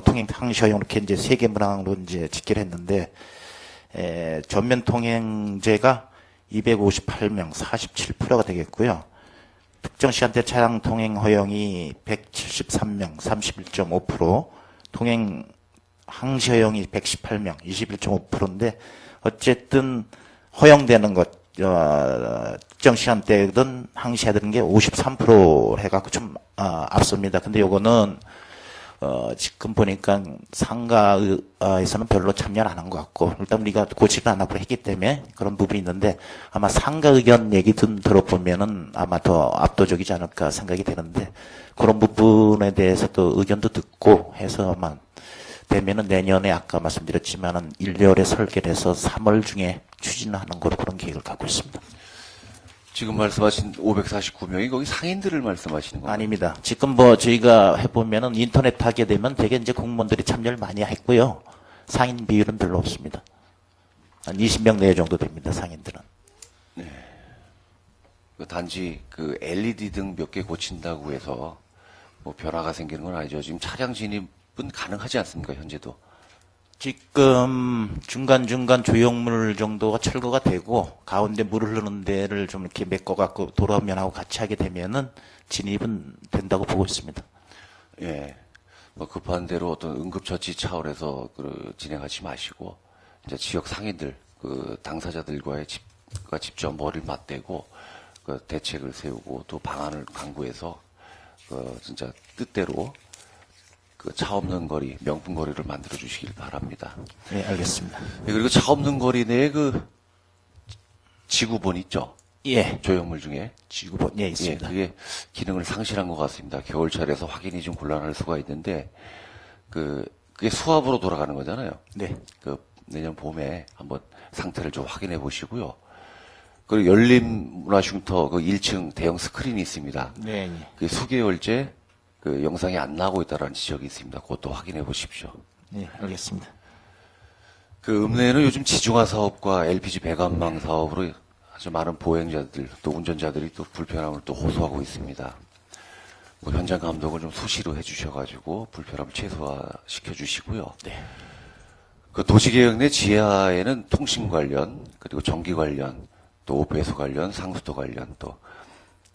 통행 상시 허용 이렇게 이제 3개 문항으로 이제 집계를 했는데 전면 통행제가 258명, 47%가 되겠고요. 특정 시간대 차량 통행 허용이 173명, 31.5%, 통행 항시 허용이 118명, 21.5%인데 어쨌든 허용되는 것 특정 시간대든 항시해야 되는 게 53% 해갖고 좀 앞섭니다. 근데 요거는 지금 보니까 상가에서는 별로 참여를 안 한 것 같고 일단 우리가 고치를 안 하고 했기 때문에 그런 부분이 있는데 아마 상가 의견 얘기 좀 들어보면은 아마 더 압도적이지 않을까 생각이 되는데 그런 부분에 대해서도 의견도 듣고 해서 아마 되면은 내년에 아까 말씀드렸지만은 1월에 설계를 해서 3월 중에 추진하는 거로 그런 계획을 갖고 있습니다. 지금 말씀하신 549명이 거기 상인들을 말씀하시는 건가요? 아닙니다. 지금 저희가 해보면은 인터넷 하게 되면 되게 이제 공무원들이 참여를 많이 했고요. 상인 비율은 별로 없습니다. 한 20명 내외 정도 됩니다. 상인들은. 단지 LED 등 몇 개 고친다고 해서 변화가 생기는 건 아니죠. 지금 차량 진입은 가능하지 않습니까? 현재도. 지금 중간중간 조형물 정도가 철거가 되고 가운데 물 흐르는 데를 좀 이렇게 메꿔갖고 도로면하고 같이 하게 되면은 진입은 된다고 보고 있습니다. 예. 뭐 급한 대로 어떤 응급처치 차원에서 진행하지 마시고 이제 지역 상인들 그 당사자들과의 직접 머리를 맞대고 그 대책을 세우고 또 방안을 강구해서 그 진짜 뜻대로 그 차 없는 거리, 명품 거리를 만들어 주시길 바랍니다. 네, 알겠습니다. 그리고 차 없는 거리 내에 그 지구본 있죠? 예, 조형물 중에. 지구본, 예, 있습니다. 그게 기능을 상실한 것 같습니다. 겨울철에서 확인이 좀 곤란할 수가 있는데, 그게 수압으로 돌아가는 거잖아요. 네. 내년 봄에 한번 상태를 좀 확인해 보시고요. 그리고 열린 문화흉터 그 1층 대형 스크린이 있습니다. 네, 예. 그 수개월째 그 영상이 안 나오고 있다는 지적이 있습니다. 그것도 확인해 보십시오. 네, 알겠습니다. 그 읍내에는 요즘 지중화 사업과 LPG 배관망 사업으로 아주 많은 보행자들 또 운전자들이 또 불편함을 또 호소하고 있습니다. 뭐 현장 감독을 좀 수시로 해주셔가지고 불편함을 최소화시켜 주시고요. 네. 그 도시계획 내 지하에는 통신 관련 그리고 전기 관련 또 배수 관련 상수도 관련 또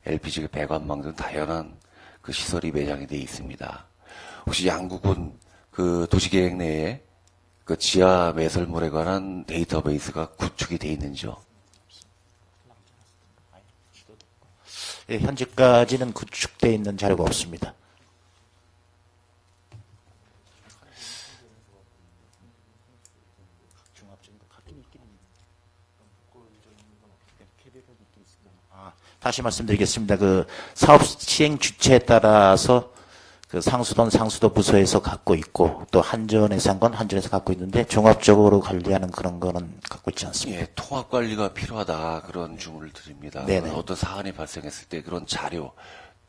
LPG 배관망 등 다양한 그 시설이 매장이 되어 있습니다. 혹시 양구군 그 도시계획 내에 그 지하 매설물에 관한 데이터베이스가 구축이 되어 있는지요? 예, 현재까지는 구축되어 있는 자료가 없습니다. 다시 말씀드리겠습니다. 그 사업 시행 주체에 따라서 그 상수도 부서에서 갖고 있고 또 한전에서 한 건 한전에서 갖고 있는데 종합적으로 관리하는 그런 거는 갖고 있지 않습니다. 예, 통합 관리가 필요하다 그런 주문을 드립니다. 네네. 어떤 사안이 발생했을 때 그런 자료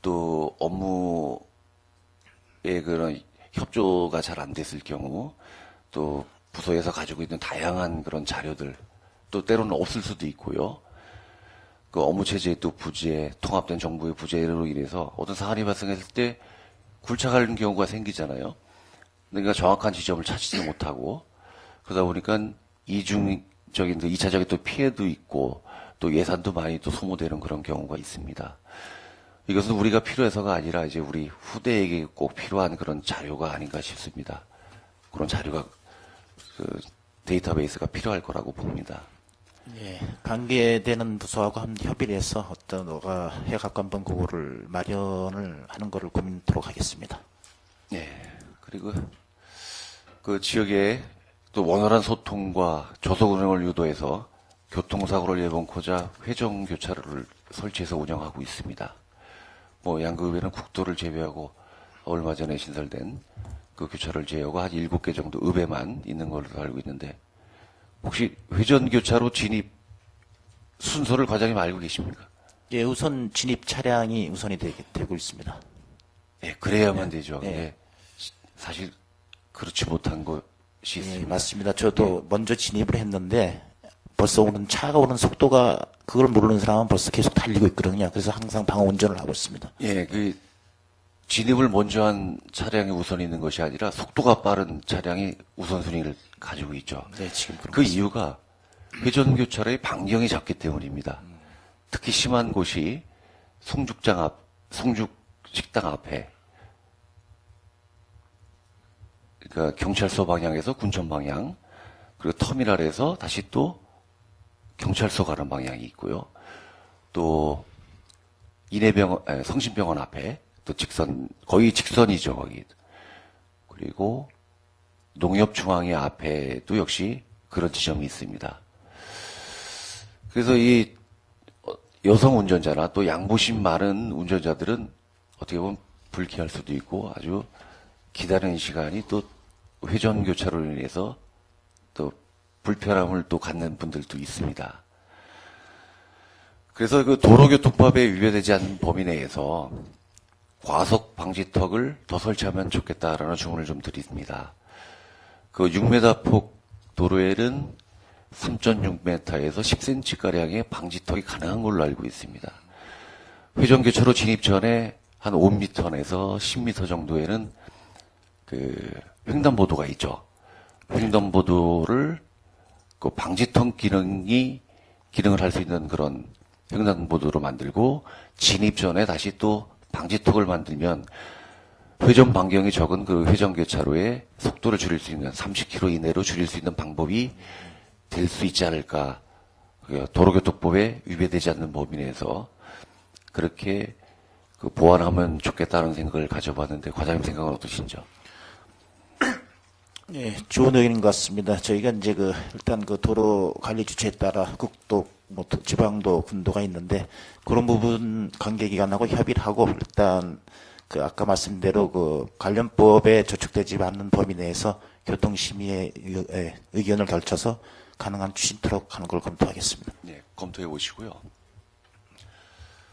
또 업무의 그런 협조가 잘 안 됐을 경우 또 부서에서 가지고 있는 다양한 그런 자료들 또 때로는 없을 수도 있고요. 그 업무 체제의 또 부재, 통합된 정부의 부재로 인해서 어떤 사안이 발생했을 때 굴착하는 경우가 생기잖아요. 그러니까 정확한 지점을 찾지도 못하고 그러다 보니까 이중적인, 2차적인 또 피해도 있고 또 예산도 많이 또 소모되는 그런 경우가 있습니다. 이것은 우리가 필요해서가 아니라 이제 우리 후대에게 꼭 필요한 그런 자료가 아닌가 싶습니다. 그런 자료가 그 데이터베이스가 필요할 거라고 봅니다. 예, 관계되는 부서하고 한번 협의를 해서 어떤 해갖고 한번 그거를 마련을 하는 거를 고민토록 하겠습니다. 네. 그리고 그 지역에 또 원활한 소통과 조속 운행을 유도해서 교통사고를 예방코자 회전교차로를 설치해서 운영하고 있습니다. 뭐 양구읍에는 국도를 제외하고 얼마 전에 신설된 그 교차로를 제외하고 한 7개 정도 읍에만 있는 걸로 알고 있는데 혹시 회전교차로 진입 순서를 과장님 알고 계십니까? 예, 우선 진입 차량이 우선이 되고 있습니다. 예, 그래야만 되죠. 네. 근데 사실 그렇지 못한 것이 예, 있습니다. 맞습니다. 저도 먼저 진입을 했는데 벌써 차가 오는 속도가 그걸 모르는 사람은 벌써 계속 달리고 있거든요. 그래서 항상 방어 운전을 하고 있습니다. 예, 그 진입을 먼저 한 차량이 우선 있는 것이 아니라 속도가 빠른 차량이 우선순위를 가지고 있죠. 네, 지금 그런 그 것 이유가 회전교차로의 반경이 작기 때문입니다. 특히 심한 곳이 송죽식당 앞에 그러니까 경찰서 방향에서 군청 방향 그리고 터미널에서 다시 또 경찰서 가는 방향이 있고요. 또 성심병원 앞에 또 거의 직선이죠, 거기. 그리고 농협중앙회 앞에도 역시 그런 지점이 있습니다. 그래서 이 여성 운전자나 또 양보심 많은 운전자들은 어떻게 보면 불쾌할 수도 있고 아주 기다리는 시간이 또 회전교차로로 인해서 또 불편함을 또 갖는 분들도 있습니다. 그래서 그 도로교통법에 위배되지 않는 범위 내에서 과속 방지턱을 더 설치하면 좋겠다라는 주문을 좀 드립니다. 그 6m 폭 도로에는 3.6m에서 10cm가량의 방지턱이 가능한 걸로 알고 있습니다. 회전교차로 진입 전에 한 5m에서 10m 정도에는 그 횡단보도가 있죠. 횡단보도를 그 방지턱 기능을 할 수 있는 그런 횡단보도로 만들고 진입 전에 다시 또 방지턱을 만들면 회전 반경이 적은 그 회전교차로에 속도를 줄일 수 있는 30km 이내로 줄일 수 있는 방법이 될 수 있지 않을까. 도로교통법에 위배되지 않는 범위 내에서 그렇게 그 보완하면 좋겠다는 생각을 가져봤는데 과장님 생각은 어떠신지요? 예, 좋은 의견인 것 같습니다. 저희가 이제 일단 도로 관리 주체에 따라 국도, 지방도, 군도가 있는데, 그런 부분 관계기관하고 협의를 하고, 일단, 아까 말씀대로 관련법에 저촉되지 않는 범위 내에서 교통심의의 의견을 결쳐서 가능한 추진토록 하는 걸 검토하겠습니다. 네, 검토해 보시고요.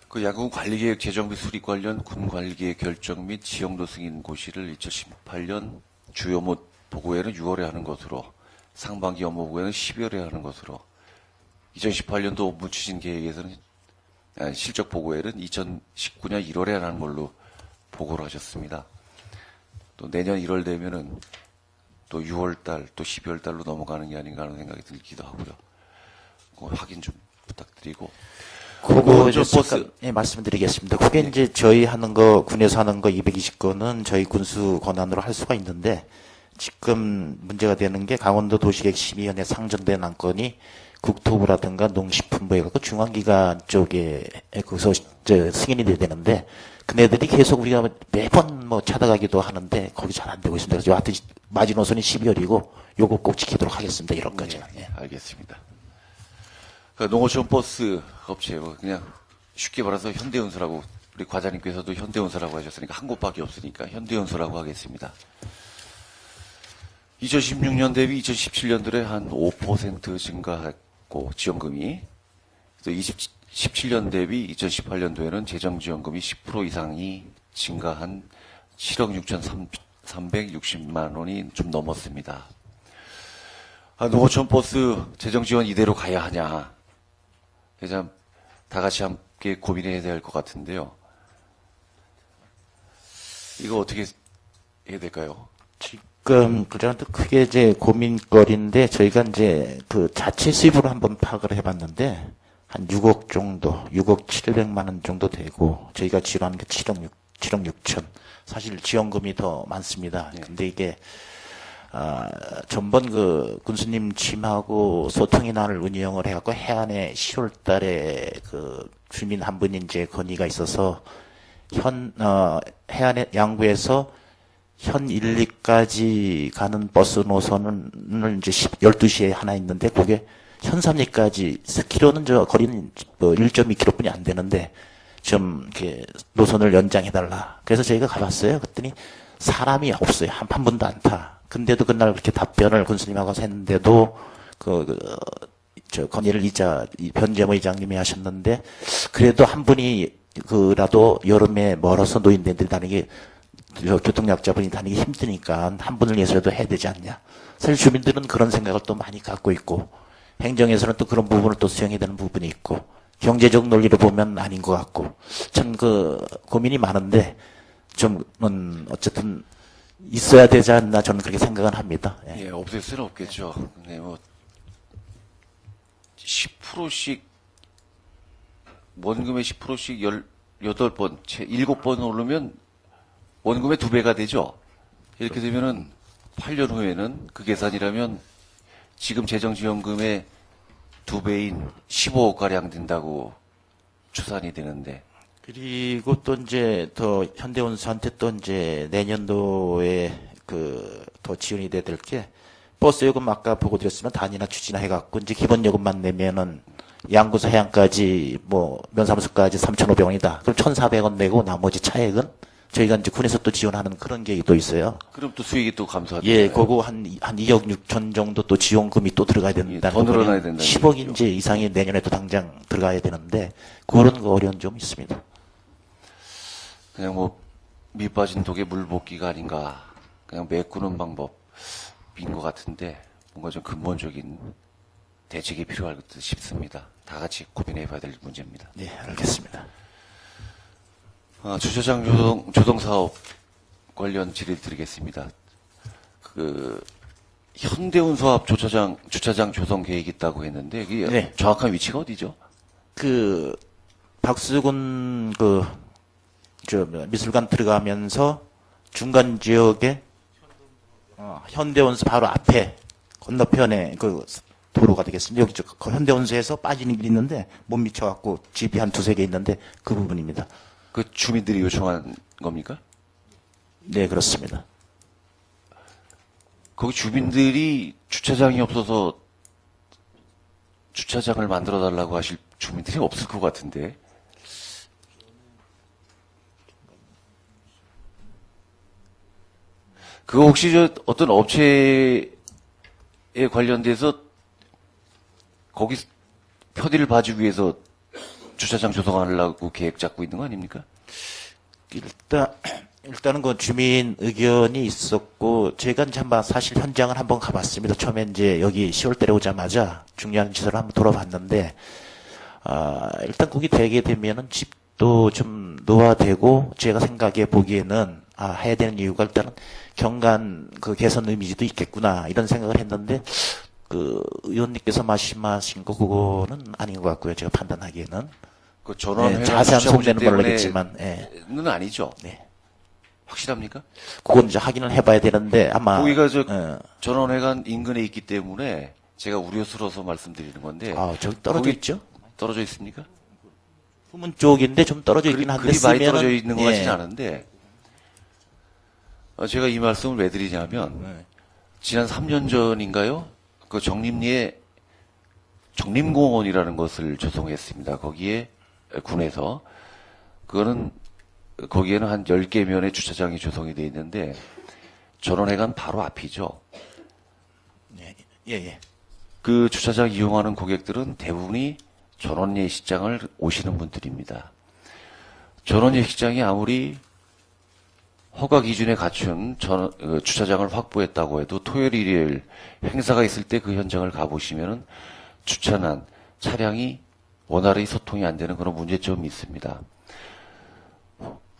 그 양군 관리계획 재정비 수립 관련 군 관리계획 결정 및 지형도 승인 고시를 2018년 주요 업무 보고회는 6월에 하는 것으로 상반기 업무 보고회는 12월에 하는 것으로 2018년도 업무 추진 계획에서는 실적 보고회는 2019년 1월에 하는 걸로 보고를 하셨습니다. 또 내년 1월 되면은 또 6월달 또 12월달로 넘어가는 게 아닌가 하는 생각이 들기도 하고요. 그거 확인 좀 부탁드리고. 그거 좀 잠깐, 예, 말씀드리겠습니다. 그게 이제 저희 하는 거, 군에서 하는 거 220건은 저희 군수 권한으로 할 수가 있는데, 지금 문제가 되는 게 강원도 도시계획심의위원회 상정된 안건이 국토부라든가 농식품부에 갖고 중앙기관 쪽에 거기서 승인이 돼야 되는데, 그네들이 계속 우리가 매번 찾아가기도 하는데, 거기 잘 안 되고 있습니다. 그래서 하여튼 마지노선이 12월이고, 요거 꼭 지키도록 하겠습니다. 1월까지는. 네, 알겠습니다. 농어촌 버스 업체, 그냥 쉽게 말해서 현대운수라고, 우리 과장님께서도 현대운수라고 하셨으니까 한 곳밖에 없으니까 현대운수라고 하겠습니다. 2016년 대비 2017년도에 한 5% 증가했고, 지원금이. 그래서 2017년 대비 2018년도에는 재정지원금이 10% 이상이 증가한 7억 6,360만 원이 좀 넘었습니다. 농어촌 버스 재정지원 이대로 가야 하냐. 그래서 다 같이 함께 고민해야 될 것 같은데요. 이거 어떻게 해야 될까요? 지금 그냥 또 크게 이제 고민거리인데 저희가 이제 자체 수입으로 한번 파악을 해봤는데 한 6억 정도, 6억 700만 원 정도 되고 저희가 지원하는 게 7억 6천. 사실 지원금이 더 많습니다. 근데 이게 전번 군수님 짐하고 소통인화를 운영을 해갖고 해안에 10월 달에 주민 한 분이 이제 건의가 있어서 해안의 양구에서 현 1, 2까지 가는 버스 노선을 이제 12시에 하나 있는데 그게 현 3, 2까지 10km는 거리는 1.2km 뿐이 안 되는데 좀 이렇게 노선을 연장해달라. 그래서 저희가 가봤어요. 그랬더니 사람이 없어요. 한 분도 안 타. 근데도 그날 그렇게 답변을 군수님하고 했는데도 건의를 변재모 의장님이 하셨는데 그래도 한 분이 그라도 여름에 멀어서 노인네들이 다니기 교통약자분이 다니기 힘드니까 한 분을 위해서라도 해야 되지 않냐. 사실 주민들은 그런 생각을 또 많이 갖고 있고 행정에서는 또 그런 부분을 또 수용해야 되는 부분이 있고 경제적 논리로 보면 아닌 것 같고 참 고민이 많은데 좀은 어쨌든 있어야 되지 않나 저는 그렇게 생각은 합니다. 예. 예, 없앨 수는 없겠죠. 근데 10%씩 원금의 10%씩 18번, 7번 오르면 원금의 2배가 되죠. 이렇게 되면은 8년 후에는 그 계산이라면 지금 재정지원금의 2배인 15억가량 된다고 추산이 되는데. 그리고 또 이제 더 현대운수한테 또 이제 내년도에 더 지원이 돼야 될 게 버스 요금 아까 보고 드렸으면 단위나 추진화 해갖고 이제 기본 요금만 내면은 양구서 해안까지 면사무소까지 3,500원이다. 그럼 1,400원 내고 나머지 차액은 저희가 이제 군에서 또 지원하는 그런 계획이 또 있어요. 그럼 또 수익이 또 감소하죠. 예, 그거 한 2억 6천 정도 또 지원금이 또 들어가야 된다는 더 늘어나야 된다는 10억 얘기죠. 이제 이상이 내년에 또 당장 들어가야 되는데 그런 거 어려운 점 있습니다. 그냥 밑 빠진 독에 물 붓기가 아닌가. 그냥 메꾸는 방법인 것 같은데 뭔가 좀 근본적인 대책이 필요할 듯 싶습니다. 다 같이 고민해 봐야 될 문제입니다. 네, 알겠습니다. 주차장 조성 사업 관련 질의 드리겠습니다. 현대운수합 주차장 조성 계획이 있다고 했는데 이게 네. 정확한 위치가 어디죠? 박수군 미술관 들어가면서 중간 지역에 현대원수 바로 앞에 건너편에 그 도로가 되겠습니다. 여기 그 현대원수에서 빠지는 길이 있는데 못 미쳐갖고 집이 한 두세 개 있는데 그 부분입니다. 그 주민들이 요청한 겁니까? 네, 그렇습니다. 거기 주민들이 주차장이 없어서 주차장을 만들어 달라고 하실 주민들이 없을 것 같은데. 그거 혹시 저 어떤 업체에 관련돼서 거기 표디를 봐주기 위해서 주차장 조성하려고 계획 잡고 있는 거 아닙니까? 일단은 그 주민 의견이 있었고, 제가 이제 한번 사실 현장을 한번 가봤습니다. 처음에 이제 여기 10월달에 오자마자 중요한 시설을 한번 돌아봤는데, 일단 거기 되게 되면은 집도 좀 노화되고, 제가 생각해 보기에는, 해야 되는 이유가 일단은 경관 그 개선 의미도 있겠구나, 이런 생각을 했는데, 그 의원님께서 말씀하신 거 그거는 아닌 것 같고요. 제가 판단하기에는. 그 전원 자세한 소개는 모르겠지만, 는 아니죠. 네. 확실합니까? 그건 이제 확인을 해봐야 되는데 아마 거기가 전원회관 인근에 있기 때문에 제가 우려스러워서 말씀드리는 건데. 저기 떨어져 거기 있죠? 떨어져 있습니까? 후문 쪽인데 좀 떨어져 있긴 한데 그리 많이 쓰면은, 떨어져 있는 것 같지는 않은데 제가 이 말씀을 왜 드리냐면 지난 3년 전인가요? 그 정림리에 정림공원이라는 것을 조성했습니다. 거기에 군에서 거기에는 한 10개 면의 주차장이 조성이 되어 있는데 전원회관 바로 앞이죠. 예. 그 주차장 이용하는 고객들은 대부분이 전원예식장을 오시는 분들입니다. 전원예식장이 아무리 허가 기준에 갖춘 주차장을 확보했다고 해도 토요일, 일요일 행사가 있을 때 그 현장을 가보시면은 주차난 차량이 원활히 소통이 안 되는 그런 문제점이 있습니다.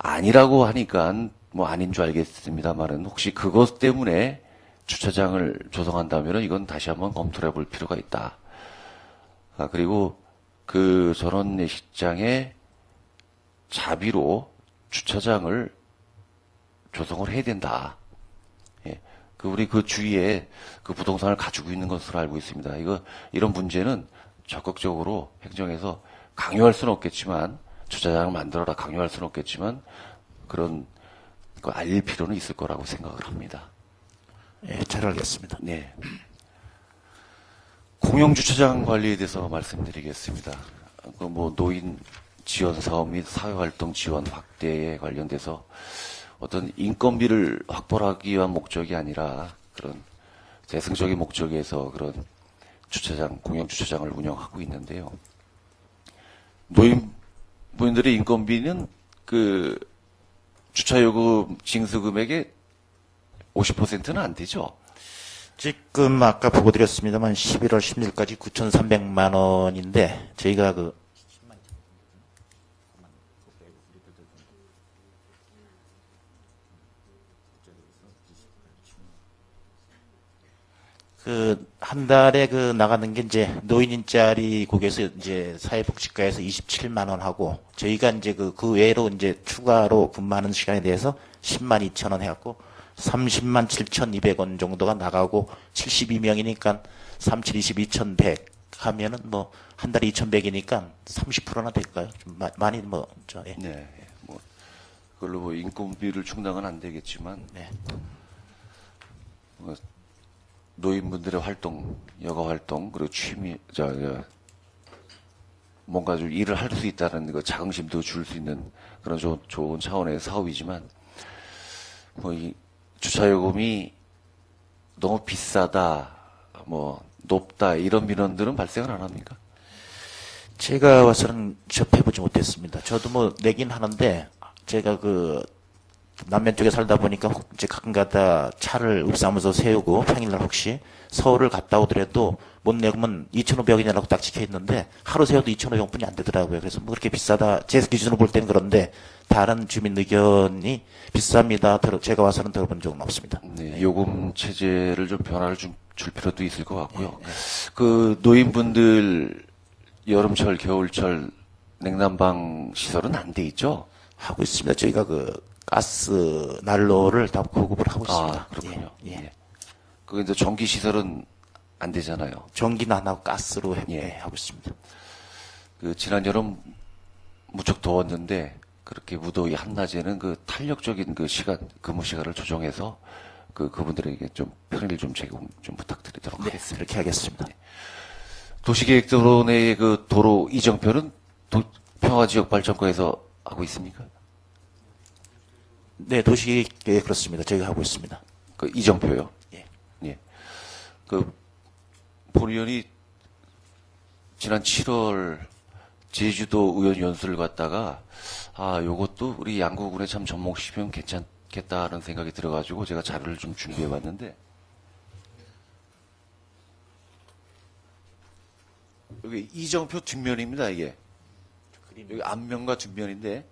아니라고 하니까 뭐 아닌 줄 알겠습니다만은 혹시 그것 때문에 주차장을 조성한다면은 이건 다시 한번 검토를 해볼 필요가 있다. 그리고 그 전원예식장에 자비로 주차장을 조성을 해야 된다. 예. 우리 그 주위에 그 부동산을 가지고 있는 것으로 알고 있습니다. 이런 문제는 적극적으로 행정에서 강요할 수는 없겠지만, 주차장을 만들어라 강요할 수는 없겠지만, 그런 거 알릴 필요는 있을 거라고 생각을 합니다. 예, 잘 알겠습니다. 네. 공영주차장 관리에 대해서 말씀드리겠습니다. 노인 지원 사업 및 사회활동 지원 확대에 관련돼서 어떤 인건비를 확보하기 위한 목적이 아니라 그런 재생적인 목적에서 그런 공영주차장을 운영하고 있는데요. 노인분들의 인건비는 그 주차요금 징수금액의 50%는 안 되죠. 지금 아까 보고 드렸습니다만 11월 16일까지 9,300만 원인데 저희가 한 달에 나가는 게 이제 노인 일자리 고객에서 이제 사회복지과에서 27만 원 하고 저희가 이제 그 외로 이제 추가로 근무하는 시간에 대해서 10만 2천 원 해갖고 30만 7,200원 정도가 나가고 72명이니까 37, 22,100 하면은 뭐 한 달에 2,100이니까 30%나 될까요? 좀 많이 예. 네. 그걸로 인건비를 충당은 안 되겠지만. 네. 노인분들의 활동, 여가 활동, 그리고 뭔가 좀 일을 할 수 있다는 그 자긍심도 줄 수 있는 그런 좋은 차원의 사업이지만, 이 주차요금이 너무 비싸다, 높다, 이런 민원들은 발생을 안 합니까? 제가 와서는 접해보지 못했습니다. 저도 내긴 하는데, 제가 남면 쪽에 살다 보니까 이제 가끔가다 차를 읍사무소 세우고 평일날 혹시 서울을 갔다 오더라도 못 내면 2,500원이라고 딱 찍혀 있는데 하루 세워도 2,500원뿐이 안 되더라고요. 그래서 그렇게 비싸다. 제 기준으로 볼 때는 그런데 다른 주민 의견이 비쌉니다. 제가 와서는 들어본 적은 없습니다. 네, 요금 체제를 좀 변화를 줄 필요도 있을 것 같고요. 그 노인분들 여름철, 겨울철 냉난방 시설은 안 돼 있죠? 하고 있습니다. 저희가 가스 난로를 다 보급을 하고 있습니다. 그렇군요. 예, 예. 예. 그 이제 전기 시설은 안 되잖아요. 전기는 안 하고 가스로 예. 하고 있습니다. 그 지난 여름 무척 더웠는데 그렇게 무더위 한낮에는 그 탄력적인 그 시간 근무 시간을 조정해서 그분들에게 좀 편의를 좀 제공 좀 부탁드리도록 네, 하겠습니다. 그렇게 하겠습니다. 도시계획도로 내의 그 도로 이정표는 평화지역발전과에서 하고 있습니까? 네, 도시계획 그렇습니다. 저희가 하고 있습니다. 그 이정표요. 예. 예. 그 본 의원이 지난 7월 제주도 의원 연수를 갔다가 요것도 우리 양구군에 참 접목시키면 괜찮겠다는 생각이 들어가지고 제가 자료를 좀 준비해봤는데 여기 이정표 뒷면입니다. 이게 여기 앞면과 뒷면인데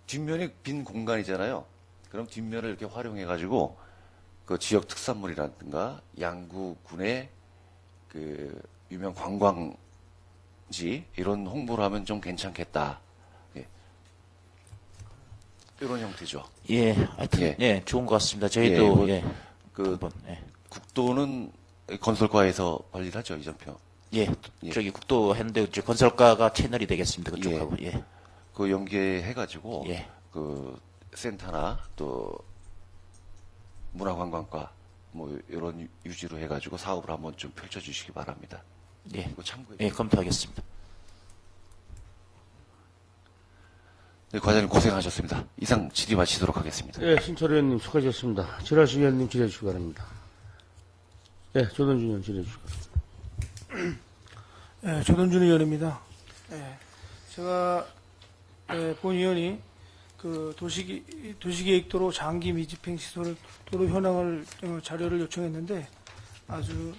뒷면이 빈 공간이잖아요. 그럼 뒷면을 이렇게 활용해가지고 그 지역 특산물이라든가 양구군의 그 유명 관광지 이런 홍보를 하면 좀 괜찮겠다. 예. 이런 형태죠. 예, 하여튼, 예. 예, 좋은 것 같습니다. 예, 저희도, 뭐, 예, 그 한번, 예. 국도는 건설과에서 관리를 하죠, 이정표. 예, 예. 저기 국도 했는데, 이제 건설가가 채널이 되겠습니다. 그쪽하고, 예. 그 연계해가지고 예. 그 센터나 또 문화관광과 뭐 이런 유지로 해가지고 사업을 한번 좀 펼쳐주시기 바랍니다. 예. 이거 참고해. 예, 검토하겠습니다. 네, 과장님 고생하셨습니다. 이상 질의 마치도록 하겠습니다. 예, 신철 의원님 수고하셨습니다. 지라시 의원님 질의해 주시기 바랍니다. 예, 조동준 의원 질의해 주시기 바랍니다. 예, 조동준 의원입니다. 예, 제가 본 의원이 그 도시계획도로 장기 미집행 시설 도로 현황을 자료를 요청했는데 아주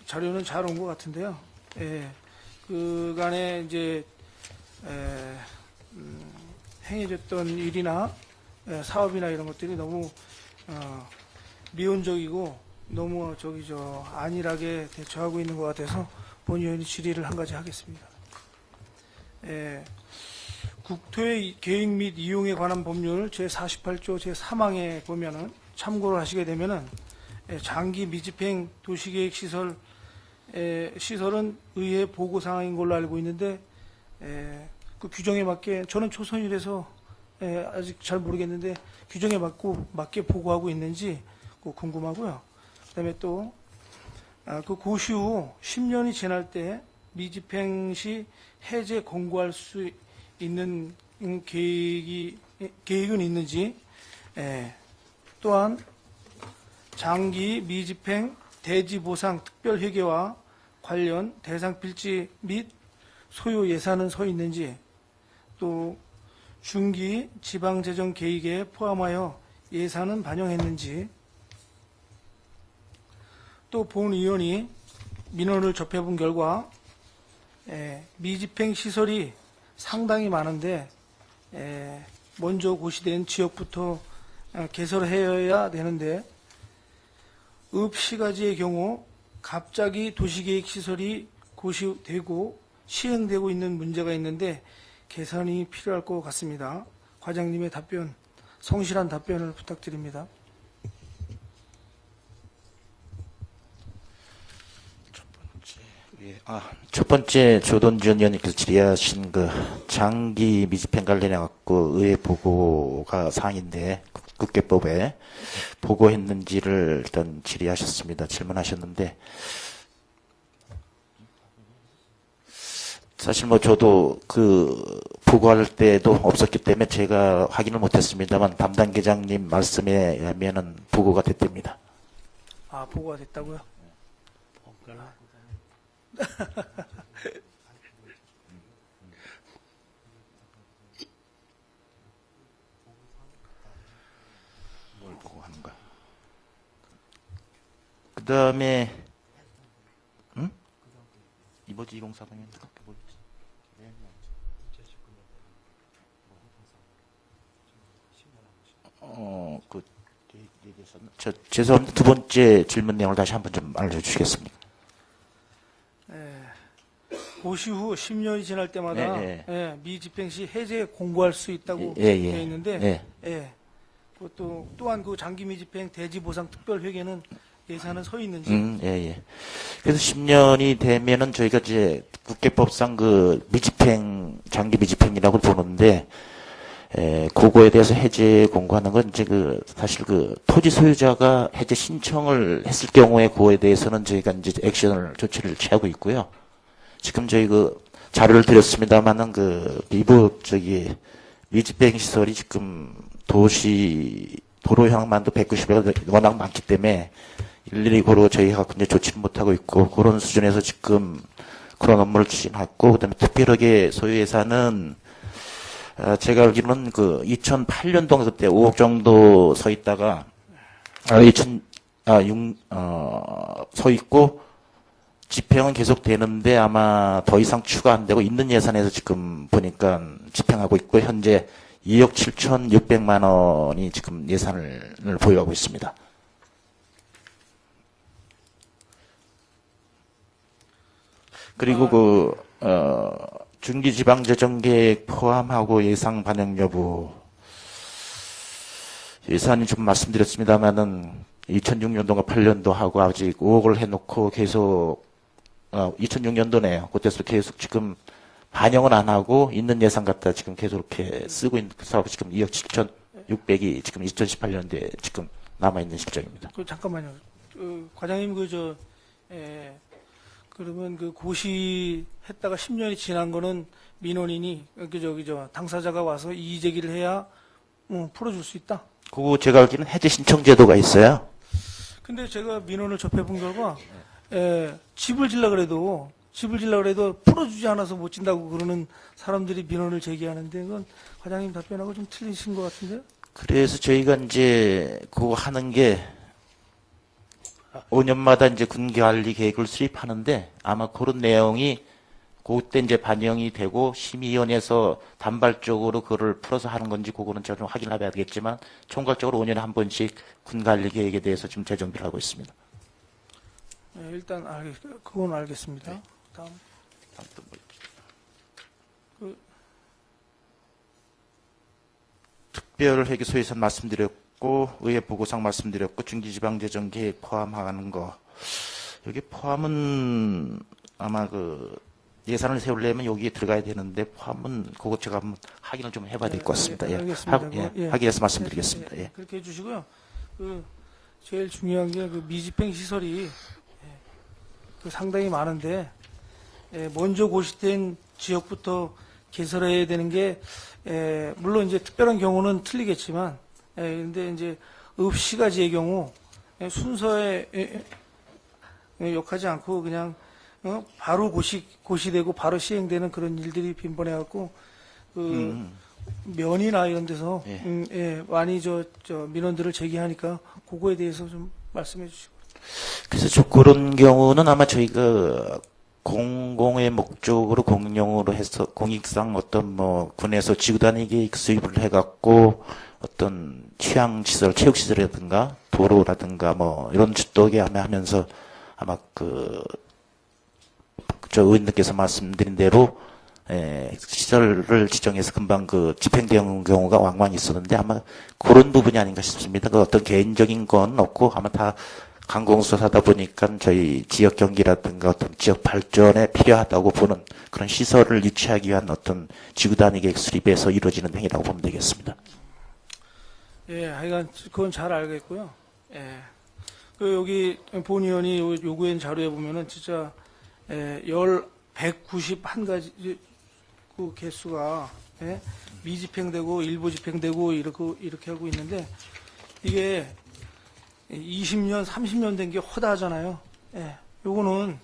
자료는 잘 온 것 같은데요. 그간에 이제 행해졌던 일이나 사업이나 이런 것들이 너무 미온적이고 너무 안일하게 대처하고 있는 것 같아서 본 의원이 질의를 한 가지 하겠습니다. 국토의 계획 및 이용에 관한 법률 제48조 제3항에 보면은 참고를 하시게 되면은 장기 미집행 도시계획 시설은 의회 보고 사항인 걸로 알고 있는데 그 규정에 맞게 저는 초선이라서 아직 잘 모르겠는데 규정에 맞게 보고하고 있는지 궁금하고요. 그다음에 또 그 고시 후 10년이 지날 때 미집행 시 해제 권고할 수 있는 계획은 있는지, 또한 장기 미집행 대지 보상 특별 회계와 관련 대상 필지 및 소요 예산은 서 있는지, 또 중기 지방재정 계획에 포함하여 예산은 반영했는지, 또 본 의원이 민원을 접해본 결과 미집행 시설이 상당히 많은데 먼저 고시된 지역부터 개설해야 되는데 읍시가지의 경우 갑자기 도시계획 시설이 고시되고 시행되고 있는 문제가 있는데 개선이 필요할 것 같습니다. 과장님의 답변, 성실한 답변을 부탁드립니다. 첫 번째 조동준 의원님께서 질의하신 그 장기 미집행 관련해 갖고 의회 보고가 사항인데 국계법에 보고했는지를 일단 질의하셨습니다. 질문하셨는데 사실 뭐 저도 그 보고할 때도 없었기 때문에 제가 확인을 못했습니다만 담당 계장님 말씀에 의하면은 보고가 됐답니다. 아, 보고가 됐다고요? 뭘 보고하는 거야? 그 다음에 이 뭐지 2040년 죄송합니다. 두 번째 질문 내용을 다시 한번 좀 알려주시겠습니까? 고시 후 10년이 지날 때마다 예, 예, 미집행 시 해제 공고할 수 있다고 예, 예. 되어 있는데 예. 예. 그것도 또한 그 장기 미집행 대지 보상 특별 회계는 예산은 서 있는지 예, 예. 그래서 10년이 되면은 저희가 이제 국회법상 그 미집행, 장기 미집행이라고 보는데, 그거에 대해서 해제 공고하는 건 이제 사실 토지 소유자가 해제 신청을 했을 경우에 그거에 대해서는 저희가 이제 조치를 취하고 있고요. 지금 저희 자료를 드렸습니다만은 미집행 시설이 지금 도로형만도 190여 워낙 많기 때문에 일일이 저희가 이제 조치를 못하고 있고, 그런 수준에서 지금 그런 업무를 추진하고, 그 다음에 특별하게 소유 예산은, 제가 알기로는 2008년도 그때 5억 정도 서 있다가, 서 있고, 집행은 계속 되는데 아마 더 이상 추가 안 되고 있는 예산에서 지금 보니까 집행하고 있고, 현재 2억 7,600만 원이 지금 예산을 보유하고 있습니다. 그리고 중기지방재정계획 포함하고 예상 반영 여부, 예산이 좀 말씀드렸습니다만은 2006년도가 8년도 하고 아직 5억을 해놓고 계속 2006년도네요. 그때서 계속 지금 반영은 안 하고 있는 예산 갖다 지금 계속 이렇게 쓰고 있는 사업 지금 2억 7,600이 지금 2018년도에 지금 남아있는 실정입니다. 잠깐만요. 과장님 그러면 고시했다가 10년이 지난 거는 민원인이 당사자가 와서 이의 제기를 해야 풀어줄 수 있다. 그거 제가 알기로는 해제 신청 제도가 있어요. 근데 제가 민원을 접해본 결과 집을 질라 그래도 풀어주지 않아서 못 진다고 그러는 사람들이 민원을 제기하는데, 그건 과장님 답변하고 좀 틀리신 것 같은데요? 그래서 저희가 이제 그거 하는 게 5년마다 이제 군관리 계획을 수립하는데, 아마 그런 내용이 그때 이제 반영이 되고 심의위원회에서 단발적으로 그거를 풀어서 하는 건지 그거는 제가 좀 확인해 봐야 되겠지만, 총괄적으로 5년에 한 번씩 군관리 계획에 대해서 지금 재정비를 하고 있습니다. 네, 일단 그건 알겠습니다. 네. 다음 또 뭐 특별회계 소예산 말씀드렸고, 의회 보고상 말씀드렸고, 중기지방재정계획 포함하는 거, 여기 포함은 아마 예산을 세우려면 여기에 들어가야 되는데, 포함은 그거 제가 한번 확인을 좀 해봐야 될 것 같습니다. 예, 확인해서 말씀드리겠습니다. 예. 그렇게 해주시고요. 제일 중요한 게 미집행 시설이 상당히 많은데, 먼저 고시된 지역부터 개설해야 되는 게, 물론 이제 특별한 경우는 틀리겠지만, 근데 이제 읍시가지의 경우 순서에 욕하지 않고 그냥 바로 고시되고 바로 시행되는 그런 일들이 빈번해갖고 면이나 이런 데서 많이 민원들을 제기하니까 그거에 대해서 좀 말씀해 주시고. 그래서 그런 경우는 아마 저희가 공공의 목적으로 공용으로 해서 공익상 군에서 지구단위 계획 수립을 해갖고 어떤 취향시설, 체육시설이라든가 도로라든가 이런 주도에 하면서 아마 의원님께서 말씀드린 대로 시설을 지정해서 금방 집행되는 경우가 왕왕 있었는데 아마 그런 부분이 아닌가 싶습니다. 어떤 개인적인 건 없고 아마 다 관공서하다 보니까 저희 지역 경기라든가 어떤 지역 발전에 필요하다고 보는 그런 시설을 유치하기 위한 어떤 지구단위 계획 수립에서 이루어지는 행위라고 보면 되겠습니다. 예, 하여간 그건 잘 알겠고요. 예. 여기 본 의원이 요구한 자료에 보면은 진짜 191가지 그 개수가 미집행되고 일부 집행되고 이렇게 하고 있는데, 이게 20년, 30년 된 게 허다하잖아요. 요거는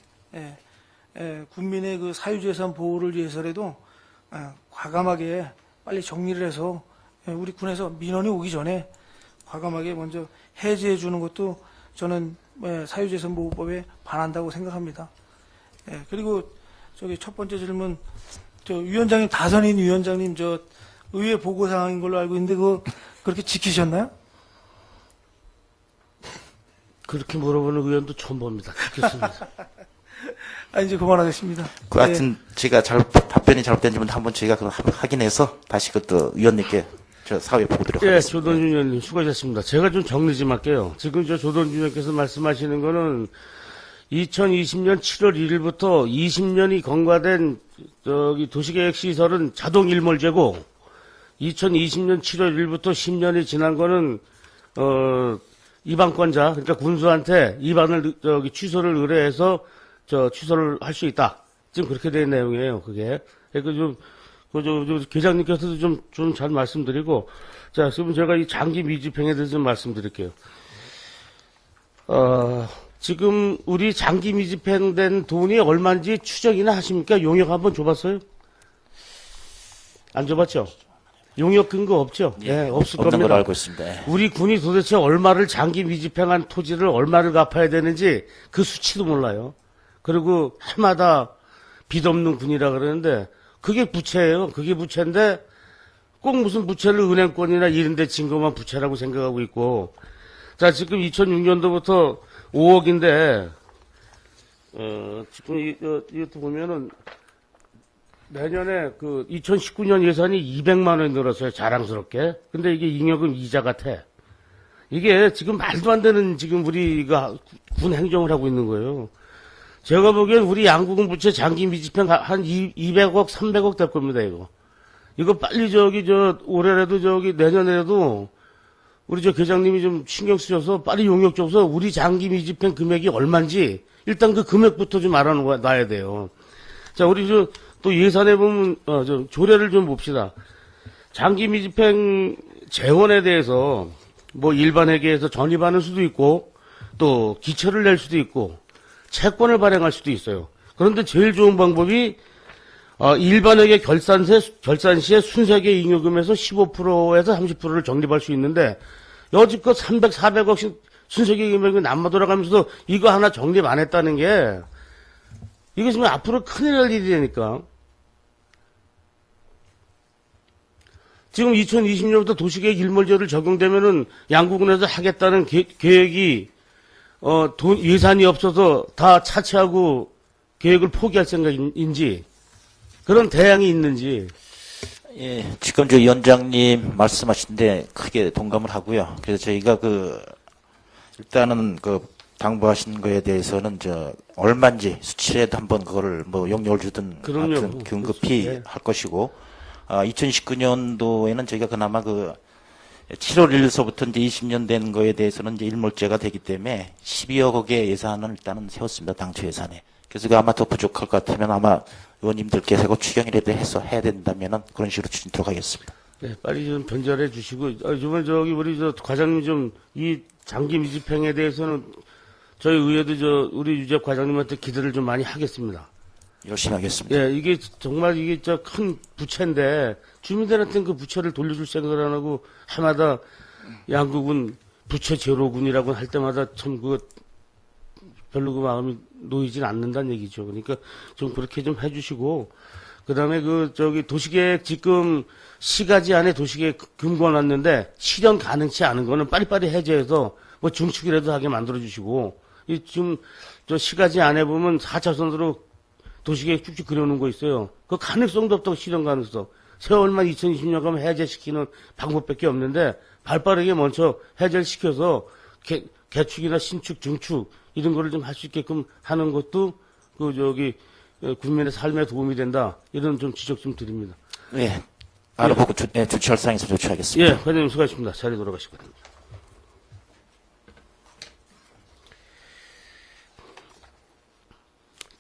국민의 사유재산 보호를 위해서라도 과감하게 빨리 정리를 해서 우리 군에서 민원이 오기 전에 과감하게 먼저 해제해 주는 것도 저는 사유재산 보호법에 반한다고 생각합니다. 그리고 첫 번째 질문, 위원장님, 다선인 위원장님 의회 보고사항인 걸로 알고 있는데 그렇게 지키셨나요? 그렇게 물어보는 의원도 처음 봅니다. 듣겠습니다. 이제 그만하겠습니다. 그 하여튼 제가 답변이 잘못된지는 한번 저희가 그거 확인해서 다시 그것도 위원님께 저 사회 보고드리도록 예, 하겠습니다. 조던준 의원님 수고하셨습니다. 제가 좀 정리 좀 할게요. 지금 저 조던준 의원께서 말씀하시는 거는 2020년 7월 1일부터 20년이 경과된 도시계획 시설은 자동 일몰제고 2020년 7월 1일부터 10년이 지난 거는 입안권자 그러니까 군수한테 입안을 취소를 의뢰해서 취소를 할 수 있다. 지금 그렇게 된 내용이에요. 그게. 그러니까 계장님께서도 좀 잘 말씀드리고 자 지금 제가 이 장기 미집행에 대해서 좀 말씀드릴게요. 지금 우리 장기 미집행된 돈이 얼마인지 추정이나 하십니까? 용역 한번 줘봤어요? 안 줘봤죠? 용역 근거 없죠? 예, 없을 없는 겁니다. 걸로 알고 있습니다. 예. 우리 군이 도대체 얼마를 장기 미집행한 토지를 얼마를 갚아야 되는지 그 수치도 몰라요. 그리고 해마다 빚 없는 군이라 그러는데 그게 부채예요. 그게 부채인데 꼭 무슨 부채를 은행권이나 이런 데 진 것만 부채라고 생각하고 있고 자 지금 2006년도부터 5억인데 지금 이것도 보면은 내년에 그 2019년 예산이 200만 원 늘었어요. 자랑스럽게. 근데 이게 잉여금 이자 같아. 이게 지금 말도 안 되는 지금 우리가 군 행정을 하고 있는 거예요. 제가 보기엔 우리 양국은 부채 장기 미집행 한 200억, 300억 될 겁니다, 이거. 이거 빨리 올해라도 내년에라도 우리 계장님이 좀 신경 쓰셔서 빨리 용역 줘서 우리 장기 미집행 금액이 얼마인지 일단 그 금액부터 좀 알아놔야 돼요. 자, 우리 또 예산에 보면, 조례를 좀 봅시다. 장기 미집행 재원에 대해서 뭐 일반 회계에서 전입하는 수도 있고 또 기처를 낼 수도 있고 채권을 발행할 수도 있어요. 그런데 제일 좋은 방법이 일반 회계 결산 시에 순세계 잉여금에서 15%에서 30%를 적립할 수 있는데 여지껏 300, 400억씩 순세계 금액이 남아 돌아가면서도 이거 하나 적립 안 했다는 게 이게 지금 앞으로 큰일 날 일이니까. 지금 2020년부터 도시계획 일몰제를 적용되면은 양구군에서 하겠다는 계획이 예산이 없어서 다 차치하고 계획을 포기할 생각인지 그런 대안이 있는지. 예, 지금 저 위원장님 말씀하신데 크게 동감을 하고요. 그래서 저희가 일단은 당부하신 거에 대해서는 얼마인지 수치라도 한번 그거를 뭐 용역을 주든 그럼요. 하여튼 긴급히 네. 할 것이고 2019년도에는 저희가 그나마 7월 1일서부터 이제 20년 된 거에 대해서는 이제 일몰제가 되기 때문에 12억의 예산을 일단은 세웠습니다. 당초 예산에. 그래서 아마 더 부족할 것 같으면 아마 의원님들께서 추경이라도 해서 해야 된다면은 그런 식으로 추진토록 하겠습니다. 네, 빨리 좀 변절해 주시고, 이번에 우리 과장님 좀, 이 장기 미집행에 대해서는 저희 의회도 우리 유재 과장님한테 기대를 좀 많이 하겠습니다. 열심히 하겠습니다. 예, 이게 정말 이게 큰 부채인데, 주민들한테는 그 부채를 돌려줄 생각을 안 하고, 해마다 양국은 부채 제로군이라고 할 때마다 참 별로 그 마음이 놓이진 않는다는 얘기죠. 그러니까 좀 그렇게 좀 해주시고, 그 다음에 도시계획 지금 시가지 안에 도시계획 금고놨는데 실현 가능치 않은 거는 빨리빨리 해제해서 뭐 중축이라도 하게 만들어주시고, 지금 시가지 안에 보면 4차선으로 도시계획 쭉쭉 그려놓은 거 있어요. 그 가능성도 없다고 실현 가능성. 세월만 2020년 가면 해제시키는 방법밖에 없는데 발빠르게 먼저 해제를 시켜서 개축이나 신축, 중축 이런 거를 좀 할 수 있게끔 하는 것도 국민의 삶에 도움이 된다. 이런 좀 지적 좀 드립니다. 예. 알아보고 조치할 사항에서 조치하겠습니다. 예, 과장님 수고하셨습니다. 자리 돌아가시기 바랍니다.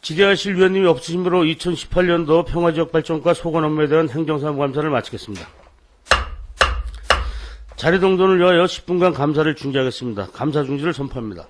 질의하실 위원님이 없으시므로 2018년도 평화지역 발전과 소관 업무에 대한 행정사무 감사를 마치겠습니다. 자리 동전을 위하여 10분간 감사를 중지하겠습니다. 감사 중지를 선포합니다.